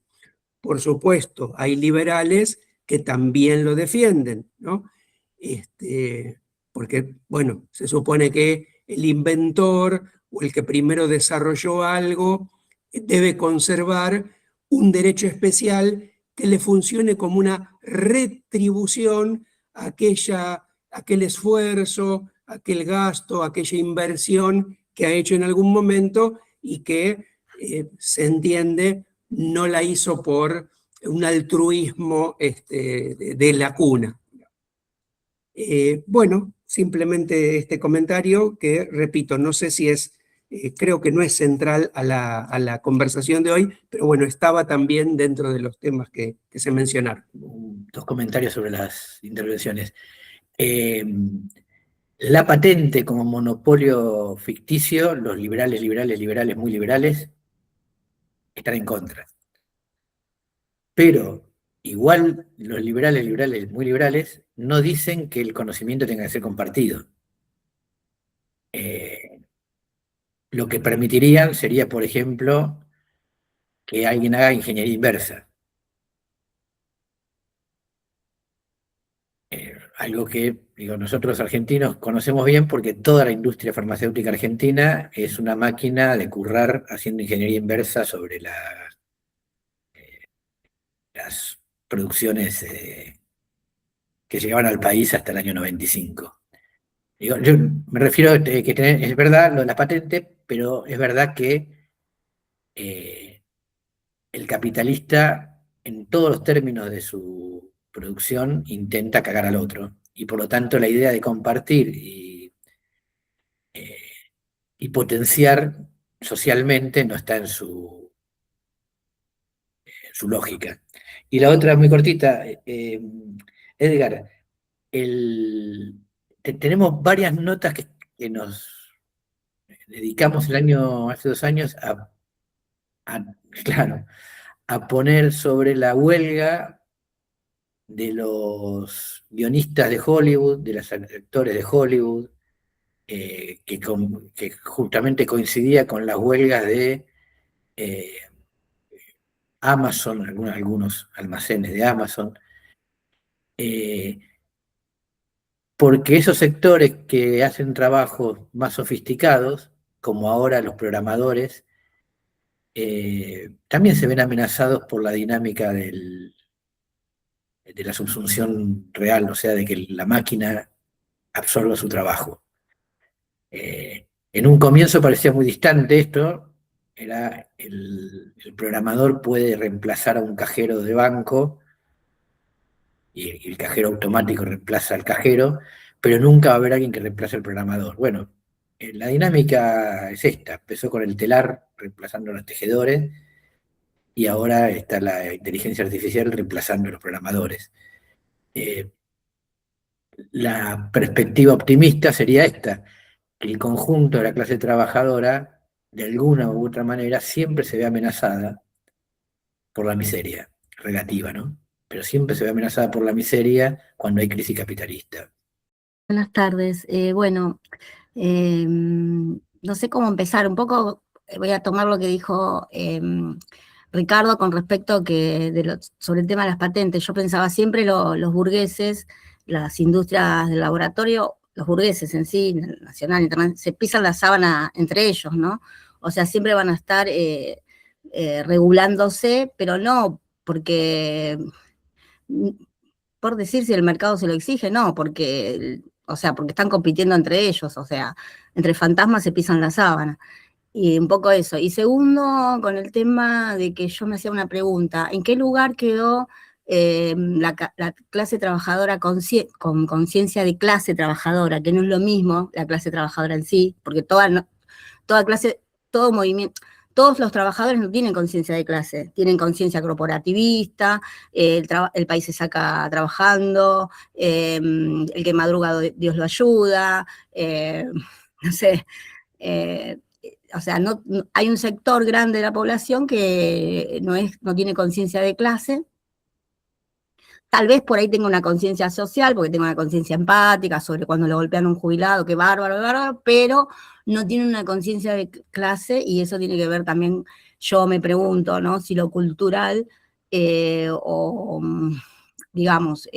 Speaker 4: Por supuesto, hay liberales que también lo defienden, ¿no? Porque, bueno, se supone que el inventor o el que primero desarrolló algo debe conservar un derecho especial que le funcione como una retribución a aquel esfuerzo, aquel gasto, aquella inversión que ha hecho en algún momento y que se entiende no la hizo por un altruismo de la cuna. Bueno, simplemente este comentario que, repito, no sé si es, creo que no es central a la conversación de hoy, pero bueno, estaba también dentro de los temas que se mencionaron.
Speaker 3: Dos comentarios sobre las intervenciones. La patente como monopolio ficticio, los liberales, muy liberales, están en contra. Pero igual los liberales, muy liberales, no dicen que el conocimiento tenga que ser compartido. Lo que permitirían sería, por ejemplo, que alguien haga ingeniería inversa. Algo que, digo, nosotros argentinos conocemos bien porque toda la industria farmacéutica argentina es una máquina de currar haciendo ingeniería inversa sobre las producciones que llegaban al país hasta el año 95. Digo, yo me refiero a que es verdad lo de la patente, pero es verdad que el capitalista, en todos los términos de su producción, intenta cagar al otro. Y por lo tanto la idea de compartir y potenciar socialmente no está en su lógica. Y la otra, muy cortita, Edgar, tenemos varias notas que nos dedicamos hace 2 años claro, a poner sobre la huelga de los guionistas de Hollywood, de los actores de Hollywood, que justamente coincidía con las huelgas de Amazon, algunos almacenes de Amazon, porque esos sectores que hacen trabajos más sofisticados, como ahora los programadores, también se ven amenazados por la dinámica de la subsunción real, o sea, de que la máquina absorba su trabajo. En un comienzo parecía muy distante esto, era el programador puede reemplazar a un cajero de banco y el cajero automático reemplaza al cajero, pero nunca va a haber alguien que reemplace al programador. Bueno, la dinámica es esta, empezó con el telar reemplazando a los tejedores y ahora está la inteligencia artificial reemplazando a los programadores. La perspectiva optimista sería esta, que el conjunto de la clase trabajadora, de alguna u otra manera, siempre se ve amenazada por la miseria relativa, ¿no? Pero siempre se ve amenazada por la miseria cuando hay crisis capitalista.
Speaker 5: Buenas tardes. Bueno, no sé cómo empezar. Un poco voy a tomar lo que dijo Ricardo con respecto sobre el tema de las patentes. Yo pensaba siempre los burgueses, las industrias del laboratorio, los burgueses en sí, nacional, internacional, se pisan la sábana entre ellos, ¿no? O sea, siempre van a estar regulándose, pero no porque, por decir si el mercado se lo exige, no, porque están compitiendo entre ellos, o sea, entre fantasmas se pisan la sábana. Y un poco eso. Y segundo, con el tema de que yo me hacía una pregunta, ¿en qué lugar quedó la clase trabajadora con conciencia de clase trabajadora, que no es lo mismo la clase trabajadora en sí, porque toda clase, todo movimiento, todos los trabajadores no tienen conciencia de clase, tienen conciencia corporativista, el país se saca trabajando, el que madruga Dios lo ayuda, no sé, o sea, hay un sector grande de la población que no tiene conciencia de clase. Tal vez por ahí tenga una conciencia social, porque tengo una conciencia empática sobre cuando le golpean a un jubilado, qué bárbaro, pero no tiene una conciencia de clase, y eso tiene que ver también, yo me pregunto, ¿no? Si lo cultural, digamos,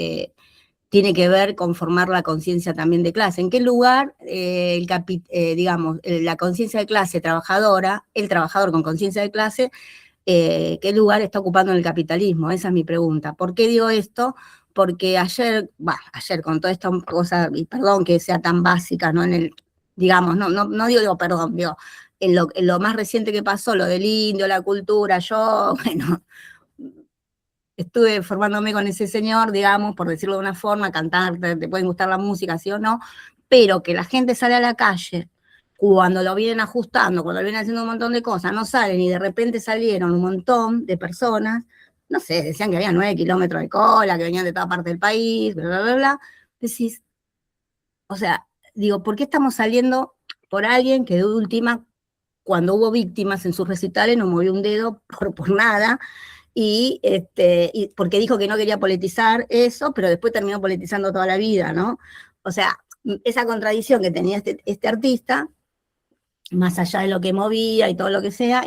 Speaker 5: tiene que ver con formar la conciencia también de clase. ¿En qué lugar, digamos, la conciencia de clase trabajadora, el trabajador con conciencia de clase, qué lugar está ocupando en el capitalismo? Esa es mi pregunta. ¿Por qué digo esto? Porque ayer con toda esta cosa, y perdón que sea tan básica, ¿no? Digamos, no digo perdón, digo, en lo más reciente que pasó, lo del indio, la cultura, yo, bueno, estuve formándome con ese señor, digamos, por decirlo de una forma, cantar, te pueden gustar la música, sí o no, pero que la gente sale a la calle, cuando lo vienen ajustando, cuando lo vienen haciendo un montón de cosas, no salen, y de repente salieron un montón de personas, no sé, decían que había 9 kilómetros de cola, que venían de toda parte del país, bla, bla, bla, decís, o sea, digo, ¿por qué estamos saliendo por alguien que de última, cuando hubo víctimas en sus recitales, no movió un dedo por nada, y porque dijo que no quería politizar eso, pero después terminó politizando toda la vida, ¿no? O sea, esa contradicción que tenía este artista, más allá de lo que movía y todo lo que sea,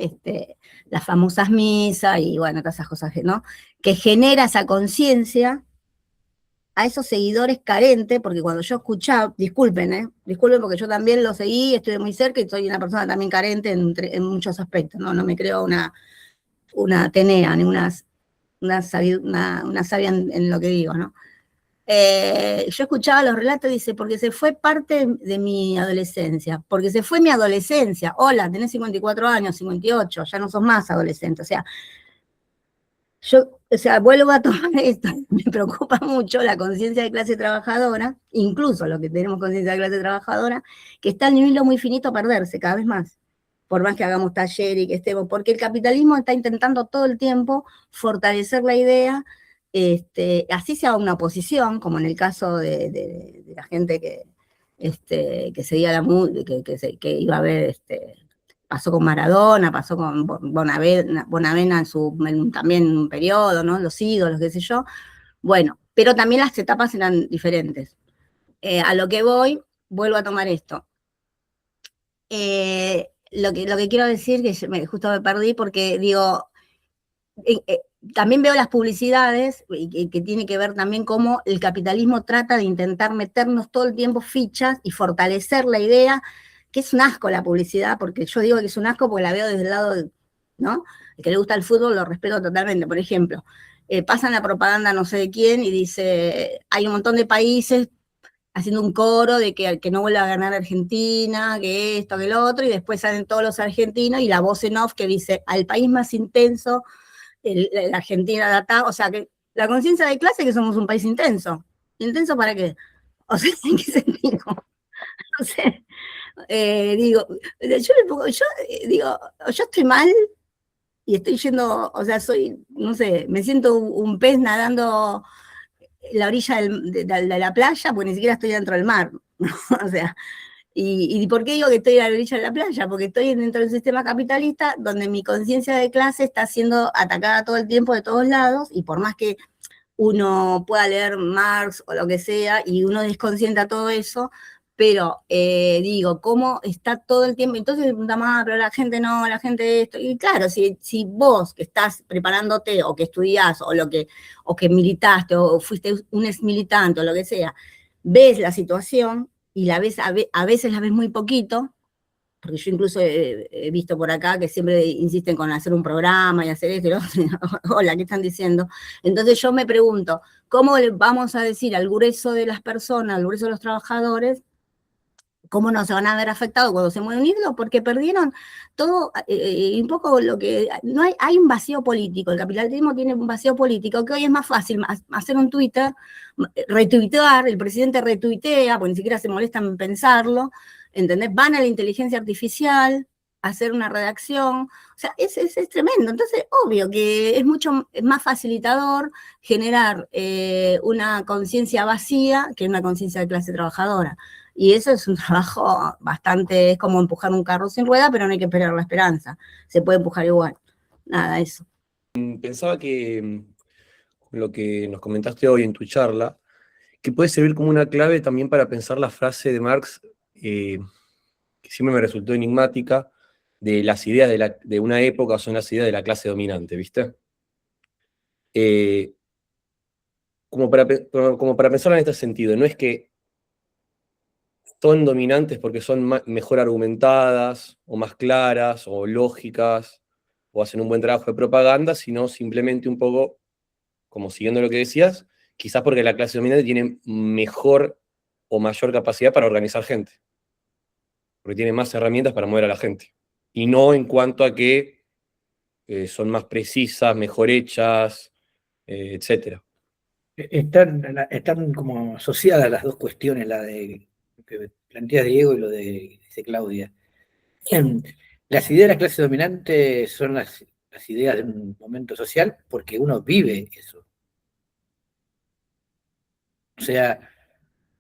Speaker 5: las famosas misas y bueno, todas esas cosas, ¿no? Que genera esa conciencia a esos seguidores carentes, porque cuando yo escuchaba, disculpen porque yo también lo seguí, estuve muy cerca y soy una persona también carente en muchos aspectos, ¿no? No me creo una Atenea, ni una sabia en lo que digo, ¿no? Yo escuchaba los relatos y dice, porque se fue parte de mi adolescencia, porque se fue mi adolescencia. Hola, tenés 54 años, 58, ya no sos más adolescente. O sea, vuelvo a tomar esto, me preocupa mucho la conciencia de clase trabajadora, incluso los que tenemos conciencia de clase trabajadora, que está al nivel muy finito a perderse cada vez más, por más que hagamos taller y que estemos, porque el capitalismo está intentando todo el tiempo fortalecer la idea, así sea una oposición, como en el caso de la gente que seguía la música, que iba a ver, pasó con Maradona, pasó con Bonavena también en un periodo, ¿no? Los ídolos, qué sé yo. Bueno, pero también las etapas eran diferentes. A lo que vuelvo a tomar esto. Lo que quiero decir, que justo me perdí porque digo, también veo las publicidades, que tiene que ver también cómo el capitalismo trata de intentar meternos todo el tiempo fichas y fortalecer la idea, que es un asco la publicidad, porque yo digo que es un asco porque la veo desde el lado, ¿no? El que le gusta el fútbol lo respeto totalmente. Por ejemplo, pasan la propaganda no sé de quién y dice, hay un montón de países haciendo un coro de que no vuelva a ganar Argentina, que esto, que lo otro, y después salen todos los argentinos y la voz en off que dice, al país más intenso, la Argentina, o sea, que la conciencia de clase es que somos un país intenso. ¿Intenso para qué? O sea, ¿en qué sentido? No sé, digo, yo estoy mal y estoy yendo, o sea, no sé, me siento un pez nadando en la orilla de la playa, porque ni siquiera estoy dentro del mar, ¿no? O sea, ¿y por qué digo que estoy a la orilla de la playa? Porque estoy dentro del sistema capitalista donde mi conciencia de clase está siendo atacada todo el tiempo de todos lados, y por más que uno pueda leer Marx o lo que sea, y uno desconcienta todo eso, pero digo, ¿cómo está todo el tiempo? Entonces me pregunta, pero la gente no, la gente esto. Y claro, si vos que estás preparándote, o que estudiás, o que militaste, o fuiste un ex militante, o lo que sea, ves la situación, y la ves, a veces la ves muy poquito, porque yo incluso he visto por acá que siempre insisten con hacer un programa y hacer esto y lo otro. Hola, ¿qué están diciendo? Entonces yo me pregunto, ¿cómo le vamos a decir al grueso de las personas, al grueso de los trabajadores, cómo no se van a ver afectados cuando se muere un ídolo? Porque perdieron todo, un poco lo que... no hay un vacío político, el capitalismo tiene un vacío político, que hoy es más fácil hacer un Twitter, retuitear, el presidente retuitea, porque ni siquiera se molestan en pensarlo, ¿entendés? Van a la inteligencia artificial, hacer una redacción, o sea, es tremendo. Entonces, obvio que es mucho más facilitador generar una conciencia vacía que una conciencia de clase trabajadora. Y eso es un trabajo bastante, es como empujar un carro sin rueda, pero no hay que esperar la esperanza, se puede empujar igual. Nada, eso.
Speaker 6: Pensaba que lo que nos comentaste hoy en tu charla, que puede servir como una clave también para pensar la frase de Marx, que siempre me resultó enigmática, de las ideas de una época son las ideas de la clase dominante, ¿viste? Como para pensarlo en este sentido, no es que son dominantes porque son mejor argumentadas, o más claras, o lógicas, o hacen un buen trabajo de propaganda, sino simplemente un poco, como siguiendo lo que decías, quizás porque la clase dominante tiene mejor o mayor capacidad para organizar gente, porque tiene más herramientas para mover a la gente, y no en cuanto a que son más precisas, mejor hechas, etc.
Speaker 3: Están como asociadas las dos cuestiones, la de lo que plantea Diego y lo de dice Claudia. Las ideas de la clase dominante son las ideas de un momento social porque uno vive eso. O sea,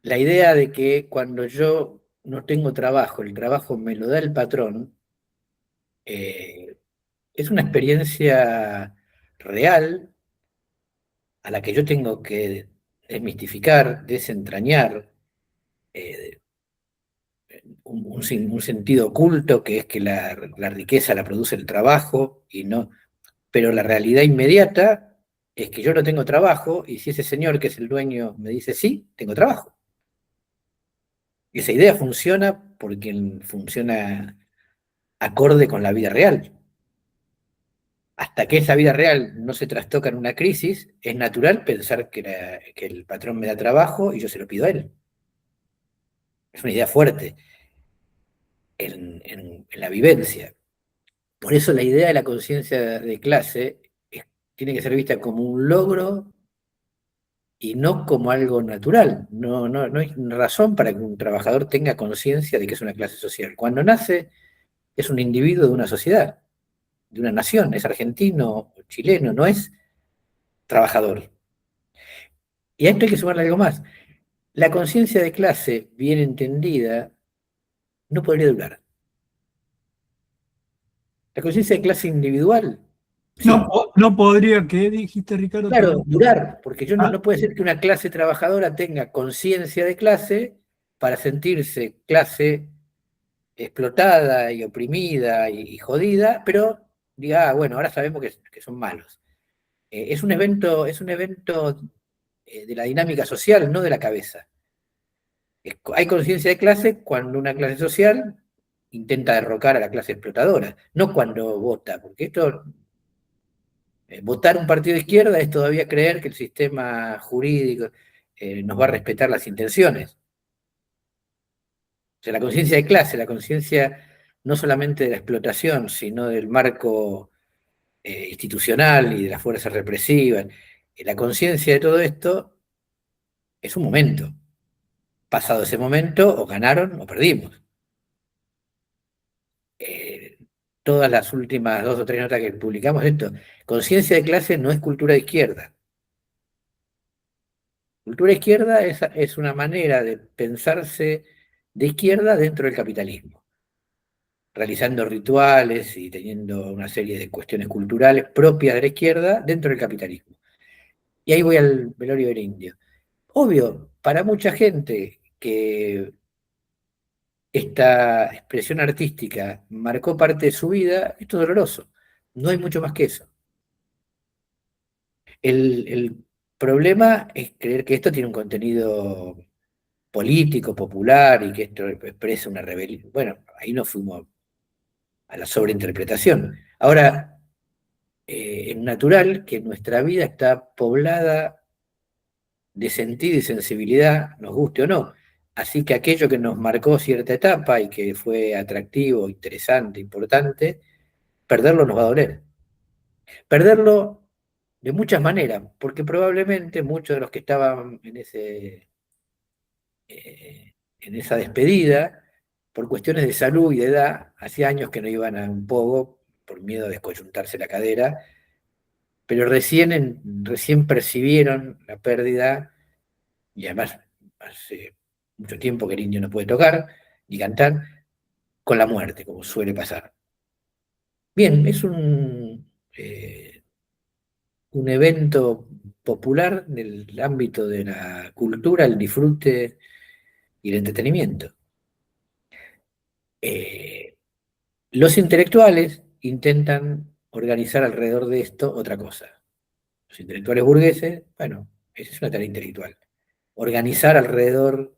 Speaker 3: la idea de que cuando yo no tengo trabajo, el trabajo me lo da el patrón, es una experiencia real a la que yo tengo que desmistificar, desentrañar, eh, un sentido oculto que es que la riqueza la produce el trabajo y no, pero la realidad inmediata es que yo no tengo trabajo y si ese señor que es el dueño me dice sí, tengo trabajo. Y esa idea funciona porque funciona acorde con la vida real. Hasta que esa vida real no se trastoca en una crisis, es natural pensar que el patrón me da trabajo y yo se lo pido a él. Es una idea fuerte en la vivencia. Por eso la idea de la conciencia de clase tiene que ser vista como un logro y no como algo natural. No hay razón para que un trabajador tenga conciencia de que es una clase social. Cuando nace, es un individuo de una sociedad, de una nación, es argentino o chileno, no es trabajador. Y a esto hay que sumarle algo más. La conciencia de clase, bien entendida, no podría durar. La conciencia de clase individual, sí.
Speaker 1: No podría, ¿qué dijiste, Ricardo?
Speaker 3: Claro, durar, porque yo
Speaker 1: Ah,
Speaker 3: no puede ser que una clase trabajadora tenga conciencia de clase para sentirse clase explotada y oprimida y jodida, pero diga, bueno, ahora sabemos que son malos. Es un evento de la dinámica social, no de la cabeza. Hay conciencia de clase cuando una clase social intenta derrocar a la clase explotadora, no cuando vota, porque votar un partido de izquierda es todavía creer que el sistema jurídico nos va a respetar las intenciones. O sea, la conciencia de clase, la conciencia no solamente de la explotación, sino del marco institucional y de las fuerzas represivas, la conciencia de todo esto es un momento. Pasado ese momento, o ganaron o perdimos. Todas las últimas 2 o 3 notas que publicamos, esto, conciencia de clase no es cultura de izquierda. Cultura de izquierda es una manera de pensarse de izquierda dentro del capitalismo, realizando rituales y teniendo una serie de cuestiones culturales propias de la izquierda dentro del capitalismo. Y ahí voy al velorio del indio. Obvio, para mucha gente que esta expresión artística marcó parte de su vida, esto es doloroso. No hay mucho más que eso. El problema es creer que esto tiene un contenido político, popular, y que esto expresa una rebelión. Bueno, ahí nos fuimos a la sobreinterpretación. Ahora, es natural que nuestra vida está poblada de sentido y sensibilidad, nos guste o no. Así que aquello que nos marcó cierta etapa y que fue atractivo, interesante, importante, perderlo nos va a doler. Perderlo de muchas maneras, porque probablemente muchos de los que estaban en esa despedida por cuestiones de salud y de edad, hacía años que no iban a un pogo por miedo a descoyuntarse la cadera, pero recién percibieron la pérdida, y además hace mucho tiempo que el indio no puede tocar ni cantar, con la muerte, como suele pasar. Bien, es un evento popular del ámbito de la cultura, el disfrute y el entretenimiento. Los intelectuales intentan organizar alrededor de esto otra cosa. Los intelectuales burgueses, bueno, esa es una tarea intelectual. Organizar alrededor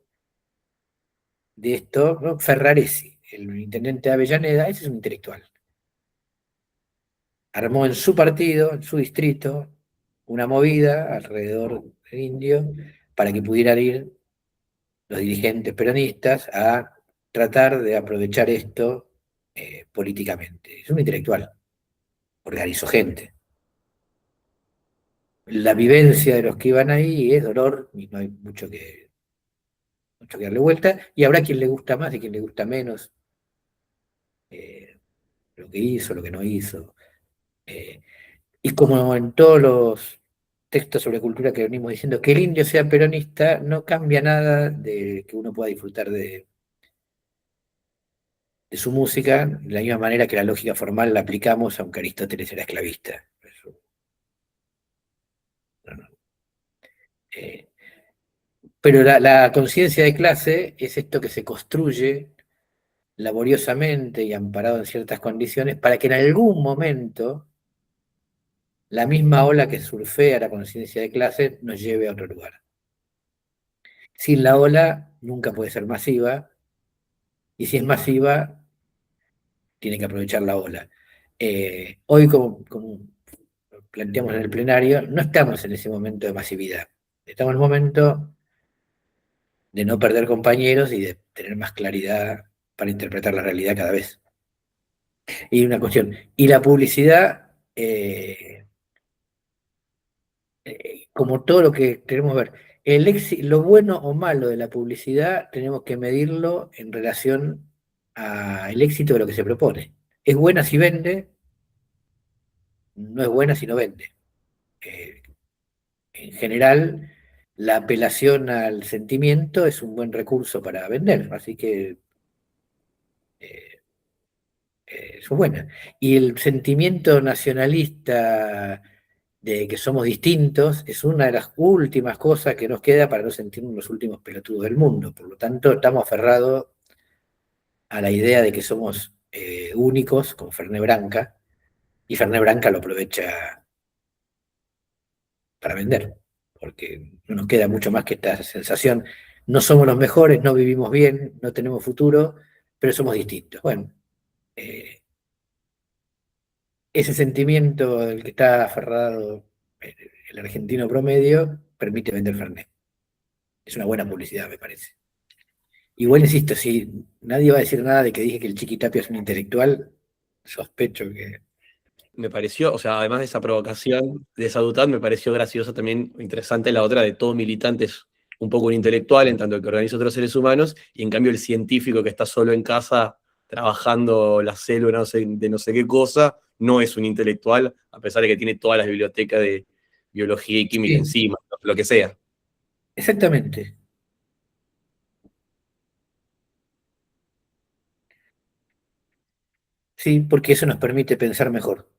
Speaker 3: de esto, ¿no? Ferraresi, el intendente de Avellaneda, ese es un intelectual. Armó en su partido, en su distrito, una movida alrededor del indio para que pudieran ir los dirigentes peronistas a tratar de aprovechar esto políticamente. Es un intelectual, organizó gente. La vivencia de los que iban ahí es dolor y no hay mucho que darle vuelta, y habrá quien le gusta más y quien le gusta menos lo que hizo, lo que no hizo. Y como en todos los textos sobre cultura que venimos diciendo, que el indio sea peronista no cambia nada de que uno pueda disfrutar de su música, de la misma manera que la lógica formal la aplicamos aunque Aristóteles era esclavista. Eso, no, no. Pero la conciencia de clase es esto que se construye laboriosamente y amparado en ciertas condiciones para que en algún momento la misma ola que surfea la conciencia de clase nos lleve a otro lugar. Sin la ola nunca puede ser masiva, y si es masiva, tiene que aprovechar la ola. Hoy, como planteamos en el plenario, no estamos en ese momento de masividad. Estamos en el momento de no perder compañeros y de tener más claridad para interpretar la realidad cada vez. Y una cuestión, y la publicidad, como todo lo que queremos ver, lo bueno o malo de la publicidad tenemos que medirlo en relación al éxito de lo que se propone. Es buena si vende, no es buena si no vende. En general, la apelación al sentimiento es un buen recurso para vender, así que eso es buena. Y el sentimiento nacionalista de que somos distintos es una de las últimas cosas que nos queda para no sentirnos los últimos pelotudos del mundo. Por lo tanto, estamos aferrados a la idea de que somos únicos con Fernet Branca, y Fernet Branca lo aprovecha para vender, porque no nos queda mucho más que esta sensación. No somos los mejores, no vivimos bien, no tenemos futuro, pero somos distintos. Bueno, ese sentimiento del que está aferrado el argentino promedio permite vender Fernet. Es una buena publicidad, me parece. Igual insisto, si nadie va a decir nada de que dije que el Chiquitapia es un intelectual, sospecho que...
Speaker 6: Me pareció, o sea, además de esa provocación de Sadutat, me pareció graciosa también, interesante la otra de todo militante es un poco un intelectual, en tanto que organiza otros seres humanos, y en cambio el científico que está solo en casa trabajando la célula de no sé qué cosa, no es un intelectual, a pesar de que tiene todas las bibliotecas de biología y química
Speaker 3: Sí,
Speaker 6: encima, lo que sea.
Speaker 3: exactamente. Sí, porque eso nos permite pensar mejor.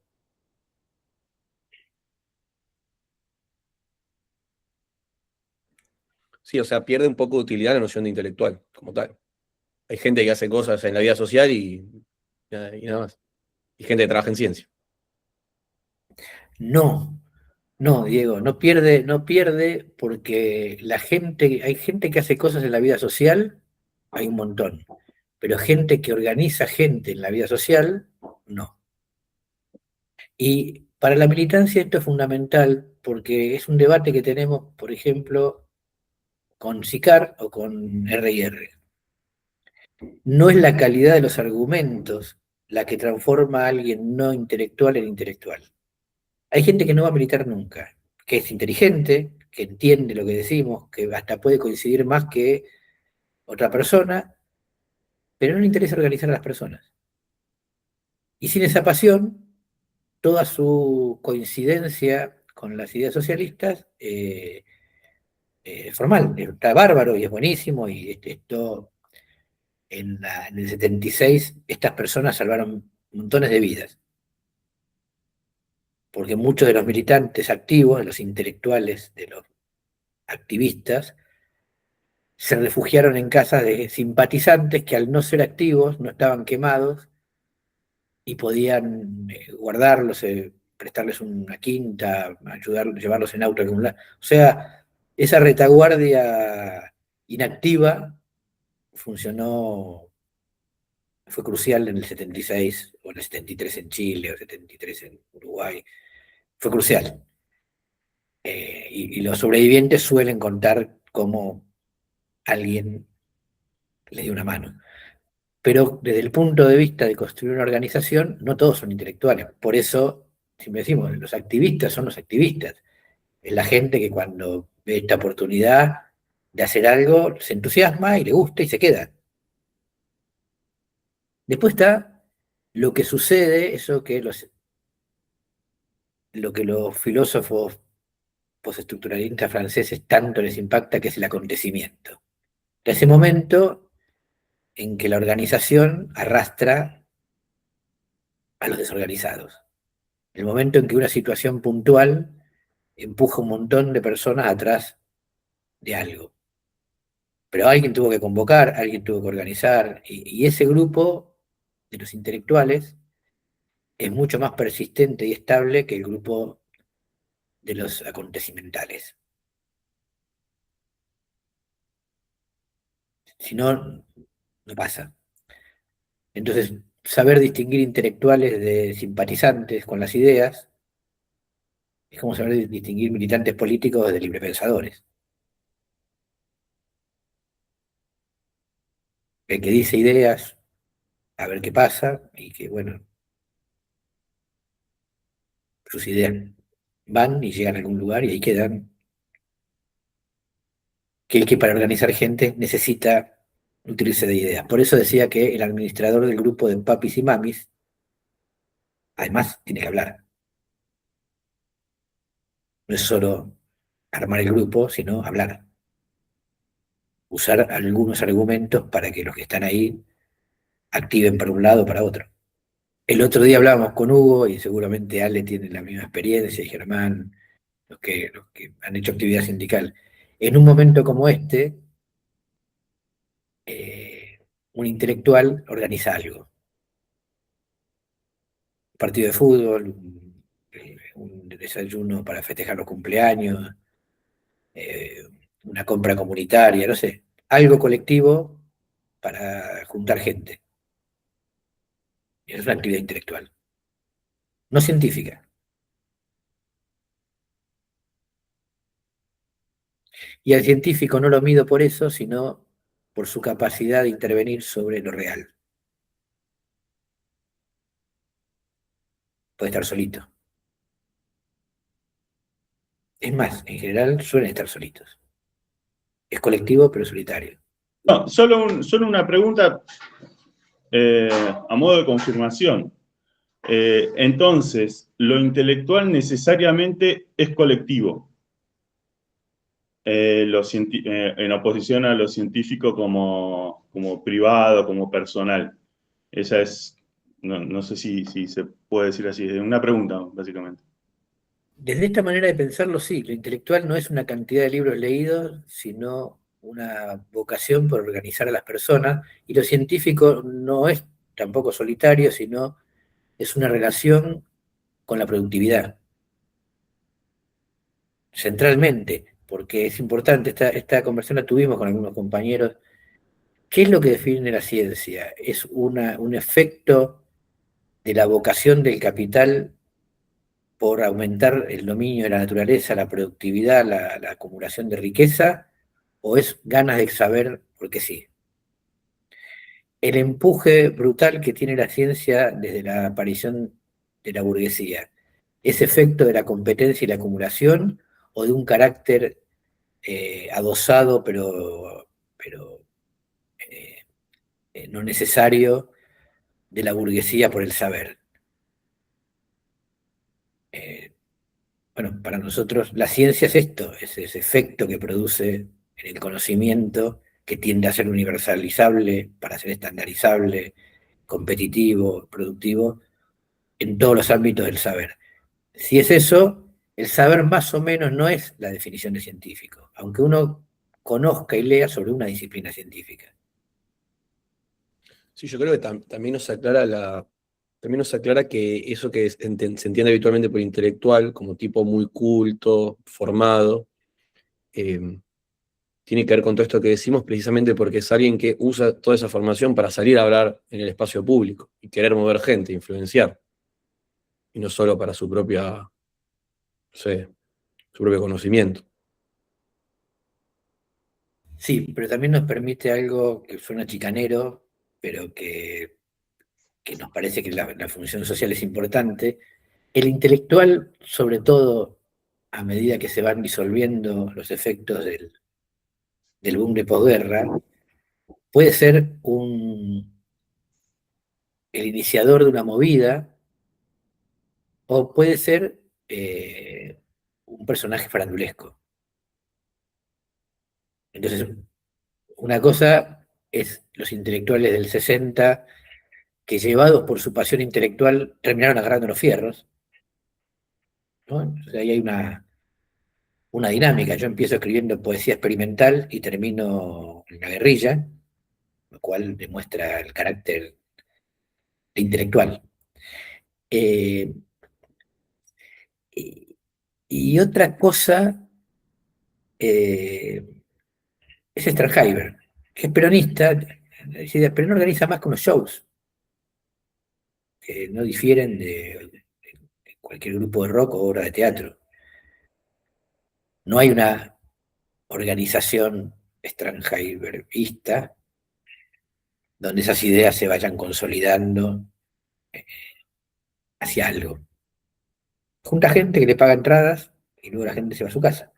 Speaker 6: Sí, o sea, pierde un poco de utilidad la noción de intelectual, como tal. Hay gente que hace cosas en la vida social y nada más. Y gente que trabaja en ciencia.
Speaker 3: No, no, Diego, no pierde porque hay gente que hace cosas en la vida social, hay un montón, pero gente que organiza gente en la vida social, no. Y para la militancia esto es fundamental porque es un debate que tenemos, por ejemplo, con SICAR o con R&R. No es la calidad de los argumentos la que transforma a alguien no intelectual en intelectual. Hay gente que no va a militar nunca, que es inteligente, que entiende lo que decimos, que hasta puede coincidir más que otra persona, pero no le interesa organizar a las personas. Y sin esa pasión, toda su coincidencia con las ideas socialistas es formal, está bárbaro y es buenísimo, y esto en el 76 estas personas salvaron montones de vidas, porque muchos de los militantes activos, de los intelectuales, de los activistas, se refugiaron en casas de simpatizantes que al no ser activos no estaban quemados y podían guardarlos, prestarles una quinta, ayudarlos, llevarlos en auto a algún lado. O sea, esa retaguardia inactiva funcionó, fue crucial en el 76, o en el 73 en Chile, o el 73 en Uruguay, fue crucial. Y los sobrevivientes suelen contar cómo alguien les dio una mano. Pero desde el punto de vista de construir una organización, no todos son intelectuales. Por eso, siempre decimos, los activistas son los activistas. Es la gente que cuando ve esta oportunidad de hacer algo, se entusiasma y le gusta y se queda. Después está lo que sucede, lo que los filósofos postestructuralistas franceses tanto les impacta, que es el acontecimiento. Ese momento en que la organización arrastra a los desorganizados. El momento en que una situación puntual empuja un montón de personas atrás de algo. Pero alguien tuvo que convocar, alguien tuvo que organizar, y ese grupo de los intelectuales es mucho más persistente y estable que el grupo de los acontecimentales. Si no, no pasa. Entonces, saber distinguir intelectuales de simpatizantes con las ideas es como saber distinguir militantes políticos de librepensadores. El que dice ideas, a ver qué pasa, y que, bueno, sus ideas van y llegan a algún lugar y ahí quedan. Que el que para organizar gente necesita nutrirse de ideas. Por eso decía que el administrador del grupo de papis y mamis, además, tiene que hablar. No es solo armar el grupo, sino hablar. Usar algunos argumentos para que los que están ahí activen para un lado o para otro. El otro día hablábamos con Hugo, y seguramente Ale tiene la misma experiencia, y Germán, los que han hecho actividad sindical. En un momento como este, un intelectual organiza algo. Un partido de fútbol, un desayuno para festejar los cumpleaños, eh, una compra comunitaria, no sé, algo colectivo para juntar gente. Es una actividad intelectual, no científica. Y al científico no lo mido por eso, sino por su capacidad de intervenir sobre lo real. Puede estar solito. Es más, en general suelen estar solitos. Es colectivo, pero solitario.
Speaker 7: No, solo una pregunta a modo de confirmación. Entonces, lo intelectual necesariamente es colectivo, en oposición a lo científico como privado, como personal. Esa es, no sé si se puede decir así, es una pregunta, básicamente.
Speaker 3: Desde esta manera de pensarlo, sí, lo intelectual no es una cantidad de libros leídos, sino una vocación por organizar a las personas, y lo científico no es tampoco solitario, sino es una relación con la productividad, centralmente, porque es importante, esta conversación la tuvimos con algunos compañeros. ¿Qué es lo que define la ciencia? Es un efecto de la vocación del capital por aumentar el dominio de la naturaleza, la productividad, la acumulación de riqueza, o es ganas de saber porque sí. El empuje brutal que tiene la ciencia desde la aparición de la burguesía, ¿es efecto de la competencia y la acumulación, o de un carácter adosado, pero no necesario de la burguesía por el saber. Bueno, para nosotros la ciencia es esto, es ese efecto que produce en el conocimiento, que tiende a ser universalizable, para ser estandarizable, competitivo, productivo, en todos los ámbitos del saber. Si es eso, el saber más o menos no es la definición de científico, aunque uno conozca y lea sobre una disciplina científica.
Speaker 6: Sí, yo creo que también nos aclara también nos aclara que eso que se entiende habitualmente por intelectual, como tipo muy culto, formado, tiene que ver con todo esto que decimos precisamente porque es alguien que usa toda esa formación para salir a hablar en el espacio público y querer mover gente, influenciar, y no solo para su propia, no sé, su propio conocimiento.
Speaker 3: Sí, pero también nos permite algo que suena chicanero, pero que nos parece que la función social es importante. El intelectual, sobre todo a medida que se van disolviendo los efectos del boom de posguerra, puede ser el iniciador de una movida o puede ser un personaje farandulesco. Entonces, una cosa es los intelectuales del 60 que, llevados por su pasión intelectual, terminaron agarrando los fierros, ¿no? O sea, ahí hay una dinámica. Yo empiezo escribiendo poesía experimental y termino en la guerrilla, lo cual demuestra el carácter intelectual. Y, y otra cosa es Stranheimer, que es peronista, pero no organiza más que unos shows, que no difieren de cualquier grupo de rock o obra de teatro. No hay una organización Stranheimerista donde esas ideas se vayan consolidando hacia algo. Junta gente que le paga entradas y luego la gente se va a su casa.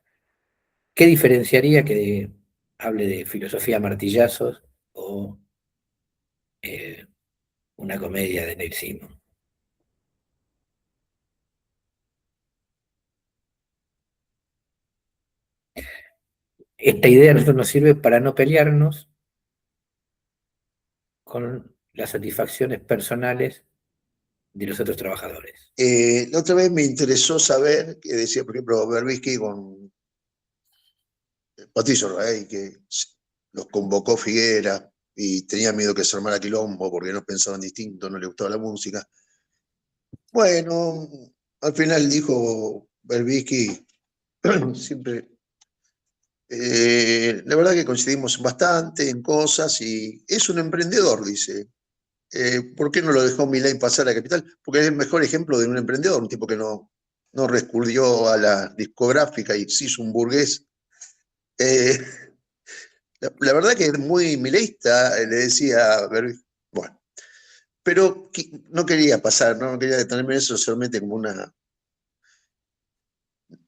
Speaker 3: ¿Qué diferenciaría que hable de filosofía a martillazos o una comedia de Neil Simon? Esta idea a nosotros nos sirve para no pelearnos con las satisfacciones personales de los otros trabajadores.
Speaker 8: La otra vez me interesó saber que decía, por ejemplo, Berbisky con Patricio Rey, que los convocó Figuera y tenía miedo que se armara quilombo porque no pensaban distinto, no le gustaba la música. Bueno, al final dijo Berbisky, siempre, la verdad que coincidimos bastante en cosas y es un emprendedor, dice. ¿Por qué no lo dejó Milei pasar a la capital? Porque es el mejor ejemplo de un emprendedor, un tipo que no recurrió a la discográfica y se hizo un burgués. La verdad que es muy mileísta, le decía Berbisky. Bueno, pero no quería pasar, no quería detenerme en eso, solamente como una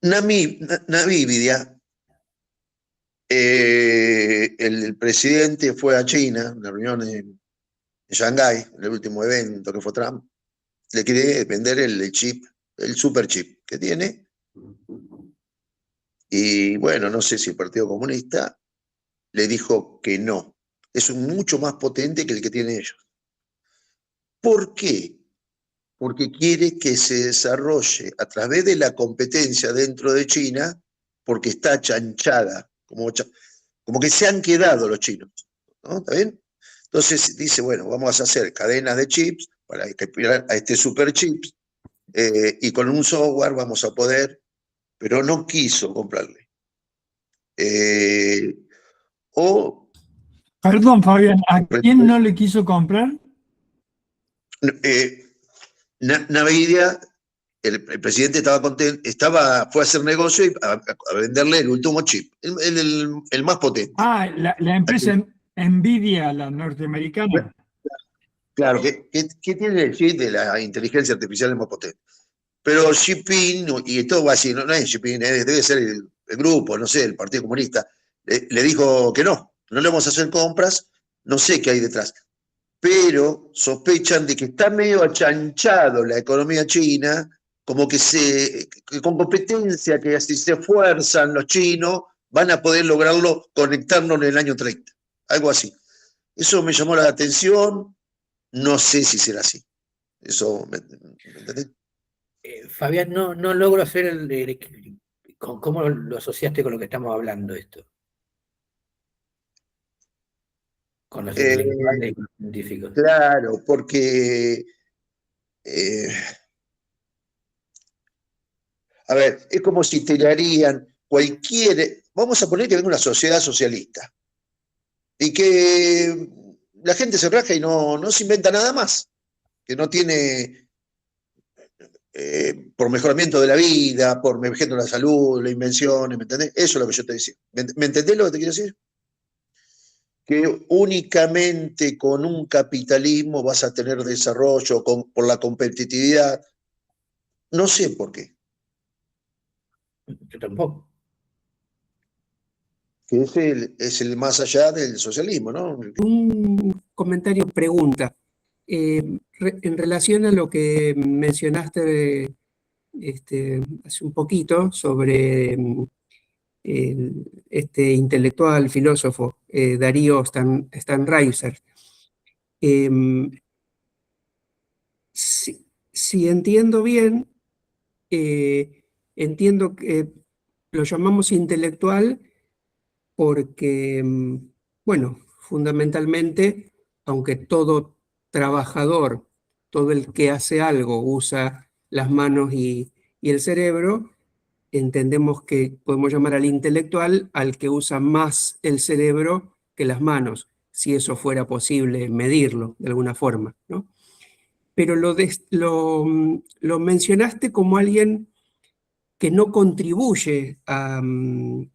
Speaker 8: Namibia. El presidente fue a China, una reunión en Shanghái, en el último evento que fue Trump, le quiere vender el chip, el super chip que tiene, y bueno, no sé si el Partido Comunista le dijo que no, es mucho más potente que el que tienen ellos. ¿Por qué? Porque quiere que se desarrolle a través de la competencia dentro de China, porque está chanchada, como que se han quedado los chinos, ¿no? ¿Está bien? Entonces dice, bueno, vamos a hacer cadenas de chips para aspirar a este super chips y con un software vamos a poder, pero no quiso comprarle.
Speaker 1: Perdón, Fabián, ¿a quién no le quiso comprar?
Speaker 8: Nvidia, el presidente estaba contento, fue a hacer negocio y a venderle el último chip, el más potente.
Speaker 1: Ah, la empresa Nvidia, la norteamericana.
Speaker 8: Claro, que tiene el chip de la inteligencia artificial más potente. Pero Xi Jinping, y todo va así, no es Xi Jinping, debe ser el grupo, no sé, el Partido Comunista, le dijo que no le vamos a hacer compras, no sé qué hay detrás. pero sospechan de que está medio achanchado la economía china, como que con competencia, que si se esfuerzan los chinos, van a poder lograrlo conectarnos en el año 30, algo así. Eso me llamó la atención, no sé si será así. Eso, ¿me entendés?
Speaker 3: Fabián, no logro hacer ¿cómo lo asociaste con lo que estamos hablando esto? Con los intelectuales y con los científicos.
Speaker 8: Claro, porque, a ver, es como si te le harían vamos a poner que venga una sociedad socialista, y que la gente se raja y no se inventa nada más, que no tiene, por mejoramiento de la vida, por mejoramiento de la salud, la invención, ¿me entendés? Eso es lo que yo te decía. ¿Me entendés lo que te quiero decir? Que únicamente con un capitalismo vas a tener desarrollo por la competitividad. No sé por qué.
Speaker 3: Yo tampoco.
Speaker 8: Que es el más allá del socialismo, ¿no?
Speaker 4: Un comentario, pregunta. En relación a lo que mencionaste hace un poquito sobre este intelectual, filósofo, Darío Stanraiser. Si entiendo bien, entiendo que lo llamamos intelectual porque, bueno, fundamentalmente, aunque todo trabajador, todo el que hace algo usa las manos y el cerebro, entendemos que podemos llamar al intelectual al que usa más el cerebro que las manos, si eso fuera posible medirlo de alguna forma, ¿no? Pero lo mencionaste como alguien que no contribuye al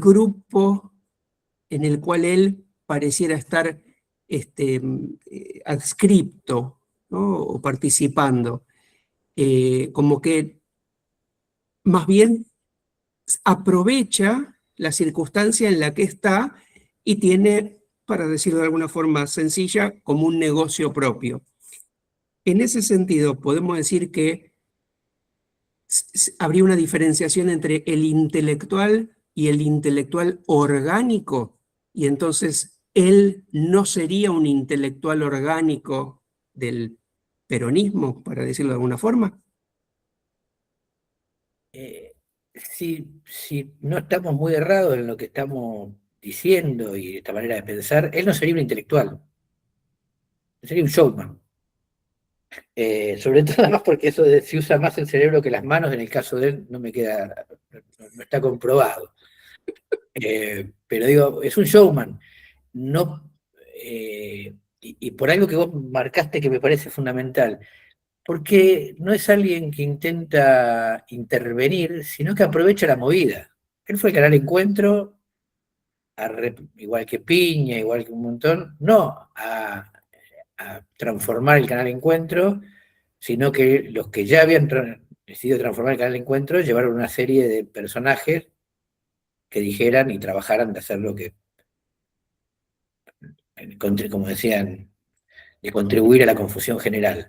Speaker 4: grupo en el cual él pareciera estar adscripto, ¿no? O participando. Como que más bien aprovecha la circunstancia en la que está y tiene, para decirlo de alguna forma sencilla, como un negocio propio. En ese sentido, podemos decir que habría una diferenciación entre el intelectual y el intelectual orgánico, y entonces él no sería un intelectual orgánico del peronismo, para decirlo de alguna forma.
Speaker 3: Si no estamos muy errados en lo que estamos diciendo y esta manera de pensar, él no sería un intelectual, sería un showman. Sobre todo además porque eso de si usa más el cerebro que las manos, en el caso de él, no está comprobado. Pero digo, es un showman. No, y por algo que vos marcaste que me parece fundamental, porque no es alguien que intenta intervenir, sino que aprovecha la movida. Él fue al Canal Encuentro, igual que Piña, igual que un montón, no a transformar el Canal Encuentro, sino que los que ya habían decidido transformar el Canal Encuentro llevaron una serie de personajes que dijeran y trabajaran de hacer lo que, como decían, de contribuir a la confusión general.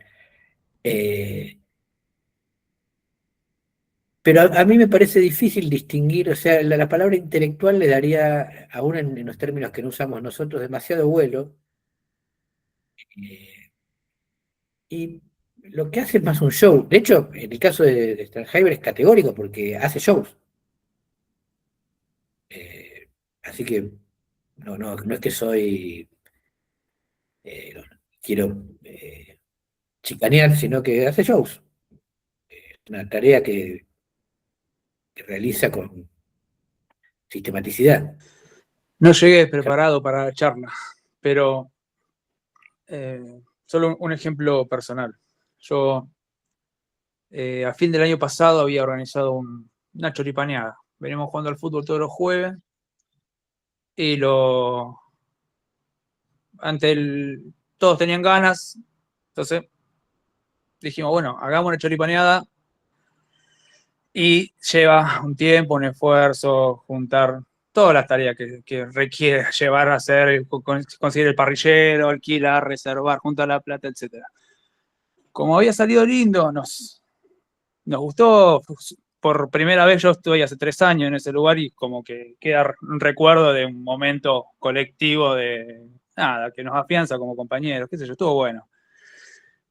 Speaker 3: Pero a mí me parece difícil distinguir, o sea, la palabra intelectual le daría, aún en los términos que no usamos nosotros, demasiado vuelo. Y lo que hace es más un show. De hecho, en el caso de Stelheimer es categórico porque hace shows. Así que no es que quiero chicanear, sino que hace shows. Es una tarea que realiza con sistematicidad.
Speaker 9: No llegué preparado para la charla, pero solo un ejemplo personal. Yo a fin del año pasado había organizado una choripaneada. Venimos jugando al fútbol todos los jueves y todos tenían ganas, entonces dijimos, bueno, hagamos una choripaneada y lleva un tiempo, un esfuerzo, juntar todas las tareas que requiere llevar a hacer, conseguir el parrillero, alquilar, reservar, juntar la plata, etc. Como había salido lindo, nos gustó. Por primera vez yo estuve hace 3 años en ese lugar y como que queda un recuerdo de un momento colectivo de nada, que nos afianza como compañeros, qué sé yo, estuvo bueno.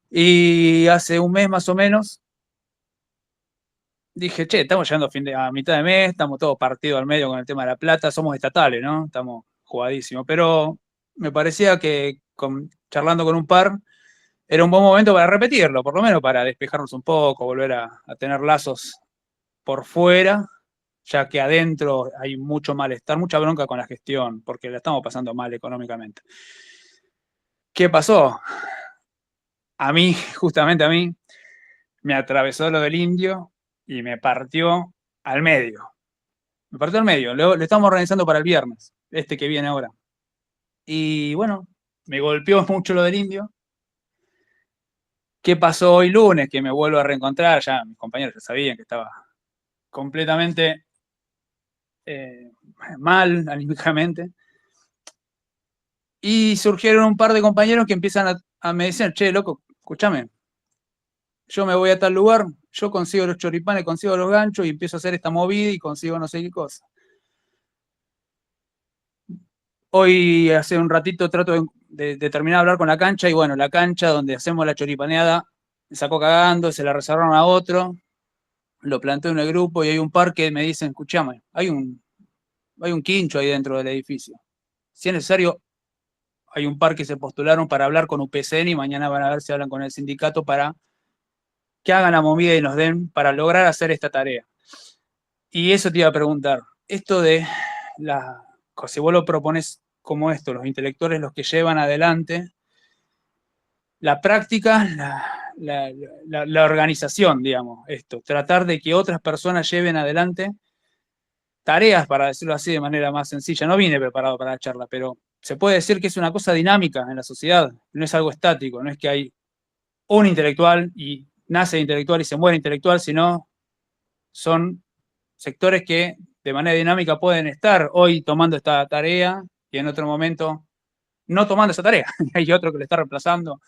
Speaker 9: Y hace un mes más o menos dije, che, estamos llegando a mitad de mes, estamos todos partidos al medio con el tema de la plata, somos estatales, ¿no? Estamos jugadísimos, pero me parecía que charlando con un par era un buen momento para repetirlo, por lo menos para despejarnos un poco, volver a tener lazos por fuera, ya que adentro hay mucho malestar, mucha bronca con la gestión, porque la estamos pasando mal económicamente. ¿Qué pasó? A mí, justamente a mí, me atravesó lo del indio y me partió al medio. Me partió al medio. Lo estamos organizando para el viernes, este que viene ahora. Y bueno, me golpeó mucho lo del indio. ¿Qué pasó hoy lunes? Que me vuelvo a reencontrar. Ya mis compañeros ya sabían que estaba completamente mal anímicamente. Y surgieron un par de compañeros que empiezan a me decir, che, loco, escúchame, yo me voy a tal lugar, yo consigo los choripanes, consigo los ganchos y empiezo a hacer esta movida y consigo no sé qué cosa. Hoy, hace un ratito, trato de terminar de hablar con la cancha y bueno, la cancha donde hacemos la choripaneada me sacó cagando, se la reservaron a otro, lo planteé en el grupo y hay un par que me dicen, escuchame, hay un quincho ahí dentro del edificio. Si es necesario, hay un par que se postularon para hablar con UPCN y mañana van a ver si hablan con el sindicato para que hagan la movida y nos den para lograr hacer esta tarea. Y eso te iba a preguntar, esto de si vos lo propones como esto, los intelectuales los que llevan adelante la práctica, la organización, digamos, esto, tratar de que otras personas lleven adelante tareas, para decirlo así de manera más sencilla. No vine preparado para la charla, pero se puede decir que es una cosa dinámica en la sociedad, no es algo estático, no es que hay un intelectual y nace intelectual y se muere intelectual, sino son sectores que de manera dinámica pueden estar hoy tomando esta tarea y en otro momento no tomando esa tarea. Hay otro que le está reemplazando.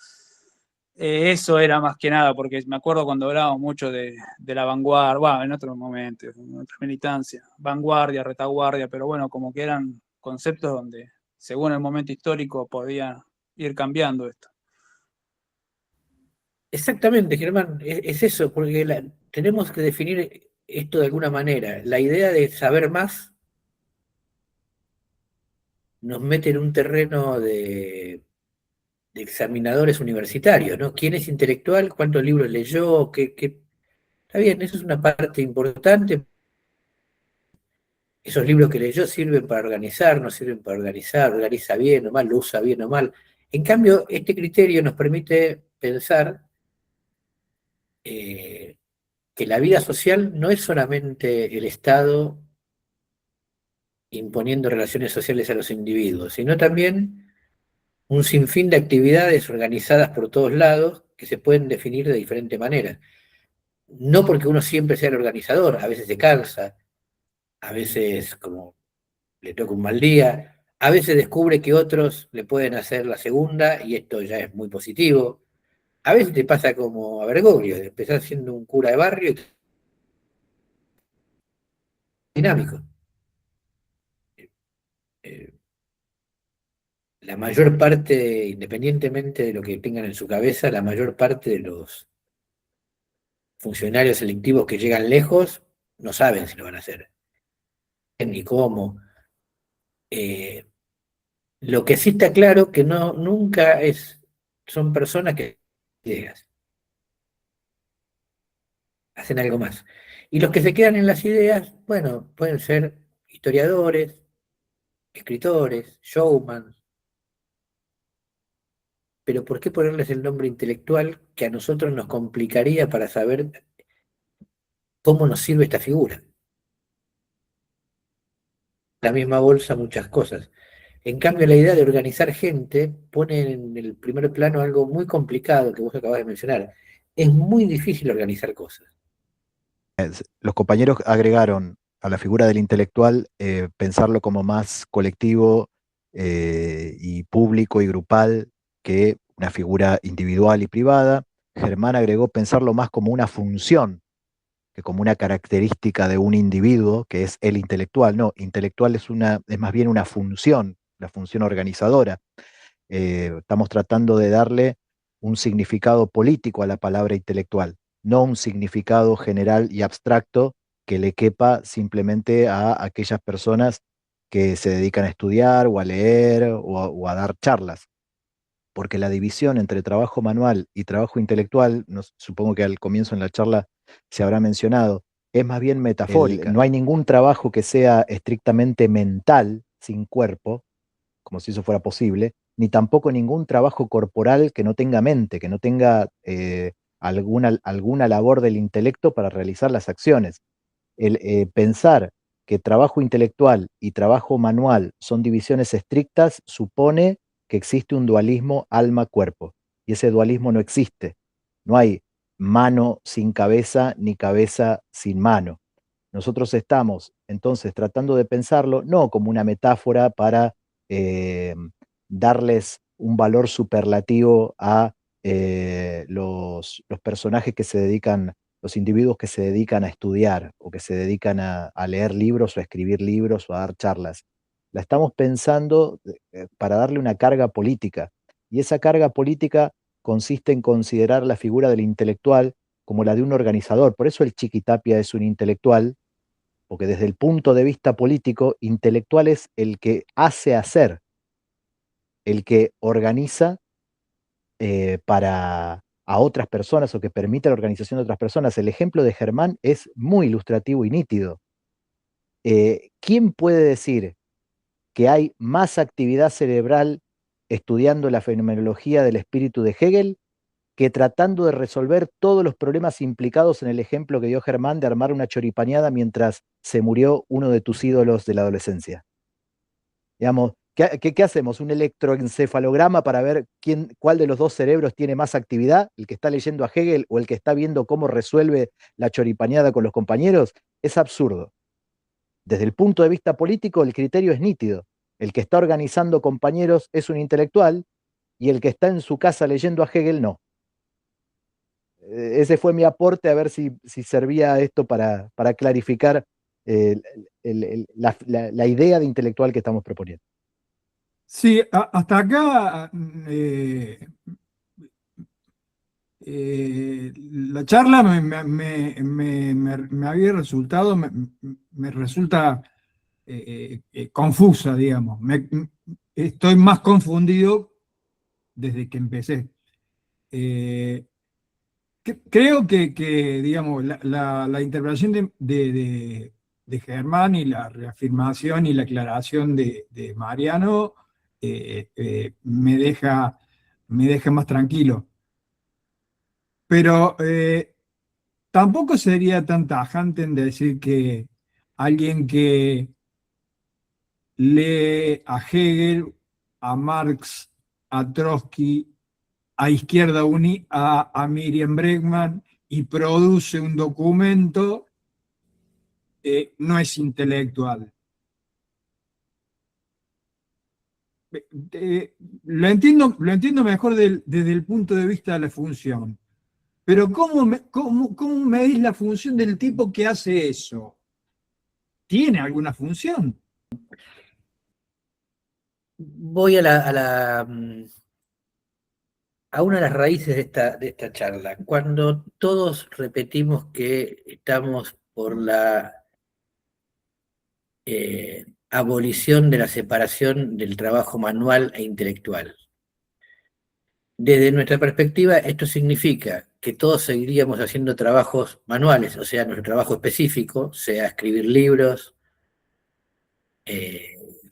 Speaker 9: Eso era más que nada, porque me acuerdo cuando hablábamos mucho de la vanguardia, bueno, en otros momentos, en otra militancia, vanguardia, retaguardia, pero bueno, como que eran conceptos donde, según el momento histórico, podía ir cambiando esto.
Speaker 3: Exactamente, Germán, es eso, porque tenemos que definir esto de alguna manera. La idea de saber más nos mete en un terreno de examinadores universitarios, ¿no? ¿Quién es intelectual? ¿Cuántos libros leyó? Está bien, eso es una parte importante. Esos libros que leyó sirven para organizar, no sirven para organizar, organiza bien o mal, lo usa bien o mal. En cambio, este criterio nos permite pensar que la vida social no es solamente el Estado imponiendo relaciones sociales a los individuos, sino también un sinfín de actividades organizadas por todos lados que se pueden definir de diferente manera. No porque uno siempre sea el organizador, a veces se cansa, a veces como le toca un mal día, a veces descubre que otros le pueden hacer la segunda y esto ya es muy positivo. A veces te pasa como a Bergoglio, empezás siendo un cura de barrio y dinámico. La mayor parte, independientemente de lo que tengan en su cabeza, la mayor parte de los funcionarios selectivos que llegan lejos no saben si lo van a hacer, ni cómo. Lo que sí está claro que nunca son personas que ideas, hacen algo más. Y los que se quedan en las ideas, bueno, pueden ser historiadores, escritores, showman, pero ¿por qué ponerles el nombre intelectual que a nosotros nos complicaría para saber cómo nos sirve esta figura? La misma bolsa muchas cosas. En cambio, la idea de organizar gente pone en el primer plano algo muy complicado que vos acabas de mencionar. Es muy difícil organizar cosas.
Speaker 10: Los compañeros agregaron a la figura del intelectual, pensarlo como más colectivo y público y grupal que una figura individual y privada. Germán agregó pensarlo más como una función que como una característica de un individuo, que es el intelectual. No, intelectual es más bien una función, la función organizadora. Estamos tratando de darle un significado político a la palabra intelectual, no un significado general y abstracto que le quepa simplemente a aquellas personas que se dedican a estudiar o a leer o a dar charlas. Porque la división entre trabajo manual y trabajo intelectual, supongo que al comienzo en la charla se habrá mencionado, es más bien metafórica. No hay ningún trabajo que sea estrictamente mental, sin cuerpo, como si eso fuera posible, ni tampoco ningún trabajo corporal que no tenga mente, que no tenga alguna labor del intelecto para realizar las acciones. Pensar que trabajo intelectual y trabajo manual son divisiones estrictas supone que existe un dualismo alma-cuerpo, y ese dualismo no existe. No hay mano sin cabeza ni cabeza sin mano. Nosotros estamos entonces tratando de pensarlo no como una metáfora para darles un valor superlativo a los personajes que se dedican, los individuos que se dedican a estudiar o que se dedican a leer libros o a escribir libros o a dar charlas. La estamos pensando para darle una carga política, y esa carga política consiste en considerar la figura del intelectual como la de un organizador. Por eso el Chiquitapia es un intelectual, porque desde el punto de vista político, intelectual es el que hace hacer, el que organiza para a otras personas o que permite la organización de otras personas. El ejemplo de Germán es muy ilustrativo y nítido. ¿Quién puede decir que hay más actividad cerebral estudiando la fenomenología del espíritu de Hegel que tratando de resolver todos los problemas implicados en el ejemplo que dio Germán de armar una choripaneada mientras se murió uno de tus ídolos de la adolescencia? Digamos, ¿qué hacemos? ¿Un electroencefalograma para ver cuál de los dos cerebros tiene más actividad? ¿El que está leyendo a Hegel o el que está viendo cómo resuelve la choripaneada con los compañeros? Es absurdo. Desde el punto de vista político, el criterio es nítido. El que está organizando compañeros es un intelectual y el que está en su casa leyendo a Hegel no. Ese fue mi aporte, a ver si servía esto para clarificar la idea de intelectual que estamos proponiendo.
Speaker 1: Sí, hasta acá la charla me había resultado, me resulta confusa, digamos. Estoy más confundido desde que empecé. Creo que, digamos, la interpretación de Germán y la reafirmación y la aclaración de Mariano me deja más tranquilo. Pero tampoco sería tan tajante en decir que alguien que lee a Hegel, a Marx, a Trotsky, a Izquierda Unida, a Miriam Bregman, y produce un documento, no es intelectual. Lo entiendo mejor desde el punto de vista de la función. Pero ¿cómo medís la función del tipo que hace eso? ¿Tiene alguna función?
Speaker 3: Voy a una de las raíces de esta charla. Cuando todos repetimos que estamos por la abolición de la separación del trabajo manual e intelectual. Desde nuestra perspectiva, esto significa que todos seguiríamos haciendo trabajos manuales, o sea, nuestro trabajo específico, sea escribir libros,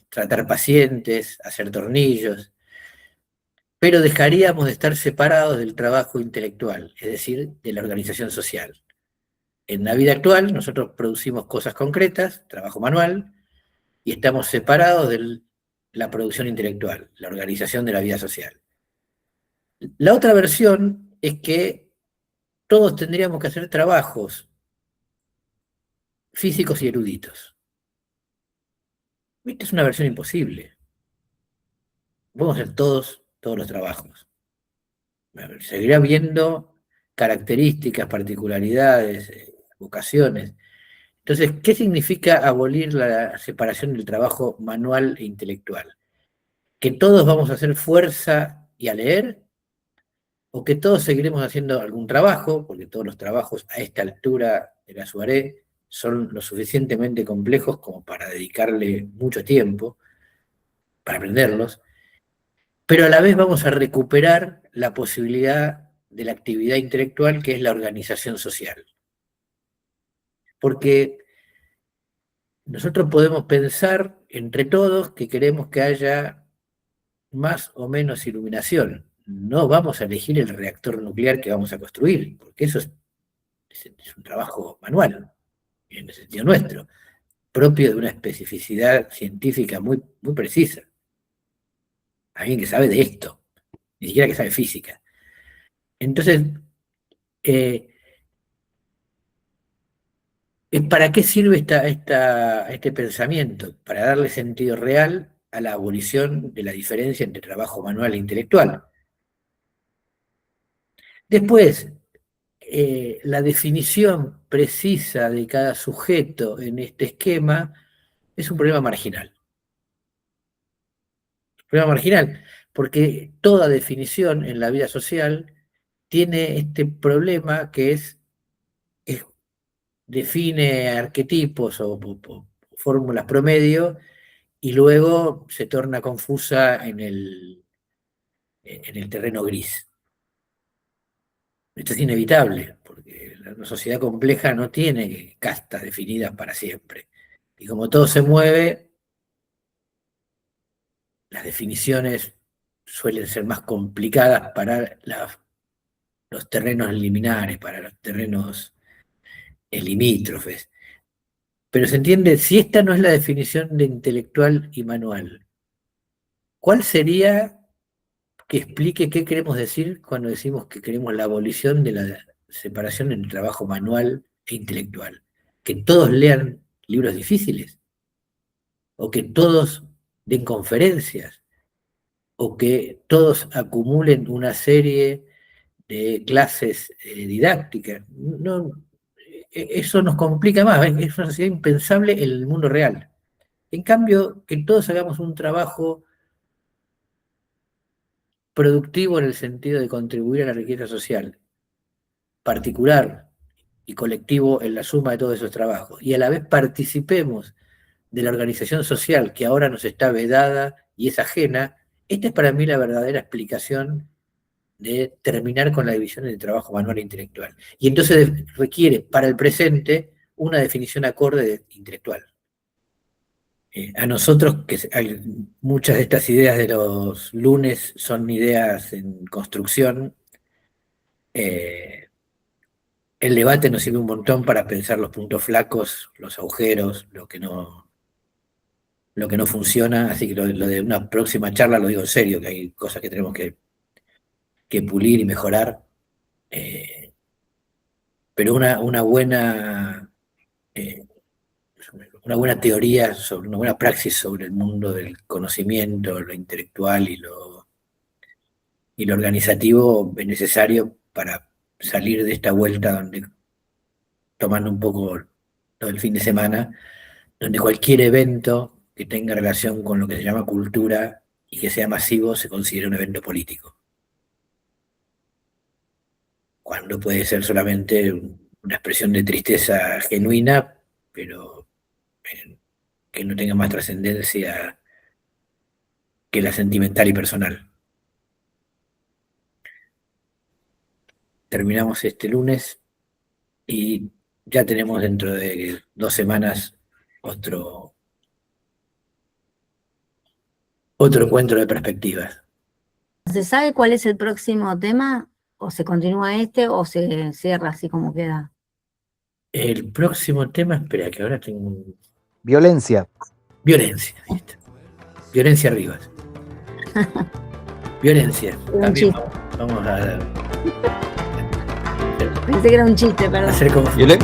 Speaker 3: tratar pacientes, hacer tornillos, pero dejaríamos de estar separados del trabajo intelectual, es decir, de la organización social. En la vida actual, nosotros producimos cosas concretas, trabajo manual, y estamos separados de la producción intelectual, la organización de la vida social. La otra versión es que todos tendríamos que hacer trabajos físicos y eruditos. Esta es una versión imposible. Vamos a hacer todos los trabajos. Seguirá habiendo características, particularidades, vocaciones. Entonces, ¿qué significa abolir la separación del trabajo manual e intelectual? ¿Que todos vamos a hacer fuerza y a leer? ¿O que todos seguiremos haciendo algún trabajo? Porque todos los trabajos a esta altura de la soirée son lo suficientemente complejos como para dedicarle mucho tiempo para aprenderlos, pero a la vez vamos a recuperar la posibilidad de la actividad intelectual, que es la organización social. Porque nosotros podemos pensar entre todos que queremos que haya más o menos iluminación. No vamos a elegir el reactor nuclear que vamos a construir, porque eso es un trabajo manual, en el sentido nuestro, propio de una especificidad científica muy, muy precisa. Alguien que sabe de esto, ni siquiera que sabe física. Entonces, ¿para qué sirve este pensamiento? Para darle sentido real a la abolición de la diferencia entre trabajo manual e intelectual. Después, la definición precisa de cada sujeto en este esquema es un problema marginal. Problema marginal, porque toda definición en la vida social tiene este problema que define arquetipos o fórmulas promedio y luego se torna confusa en el terreno gris. Esto es inevitable, porque una sociedad compleja no tiene castas definidas para siempre. Y como todo se mueve, las definiciones suelen ser más complicadas para los terrenos liminares, para los terrenos limítrofes. Pero se entiende, si esta no es la definición de intelectual y manual, ¿cuál sería que explique qué queremos decir cuando decimos que queremos la abolición de la separación entre trabajo manual e intelectual? ¿Que todos lean libros difíciles? ¿O que todos den conferencias? ¿O que todos acumulen una serie de clases didácticas? No, eso nos complica más, es una sociedad impensable en el mundo real. En cambio, que todos hagamos un trabajo productivo en el sentido de contribuir a la riqueza social, particular y colectivo en la suma de todos esos trabajos, y a la vez participemos de la organización social que ahora nos está vedada y es ajena, esta es para mí la verdadera explicación de terminar con la división entre trabajo manual e intelectual. Y entonces requiere para el presente una definición acorde de intelectual. A nosotros, muchas de estas ideas de los lunes son ideas en construcción, el debate nos sirve un montón para pensar los puntos flacos, los agujeros, lo que no funciona, así que lo de una próxima charla lo digo en serio, que hay cosas que tenemos que pulir y mejorar, pero una buena teoría, una buena praxis sobre el mundo del conocimiento, lo intelectual y lo organizativo es necesario para salir de esta vuelta tomando un poco todo el fin de semana, donde cualquier evento que tenga relación con lo que se llama cultura y que sea masivo se considera un evento político. Cuando puede ser solamente una expresión de tristeza genuina, pero que no tenga más trascendencia que la sentimental y personal. Terminamos este lunes y ya tenemos dentro de 2 semanas otro encuentro de perspectivas.
Speaker 5: ¿Se sabe cuál es el próximo tema? ¿O se continúa o se cierra así como queda?
Speaker 3: El próximo tema, espera, que ahora tengo
Speaker 10: Violencia.
Speaker 3: Violencia, ¿viste? Violencia Rivas. Violencia. También vamos a...
Speaker 5: Pensé que era un chiste, perdón.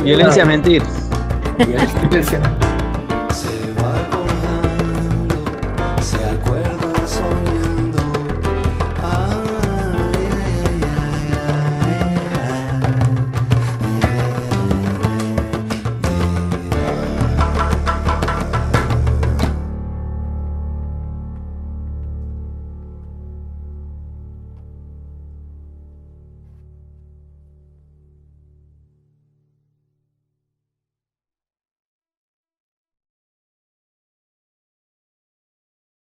Speaker 11: Violencia es mentir.
Speaker 3: Y a la sentencia.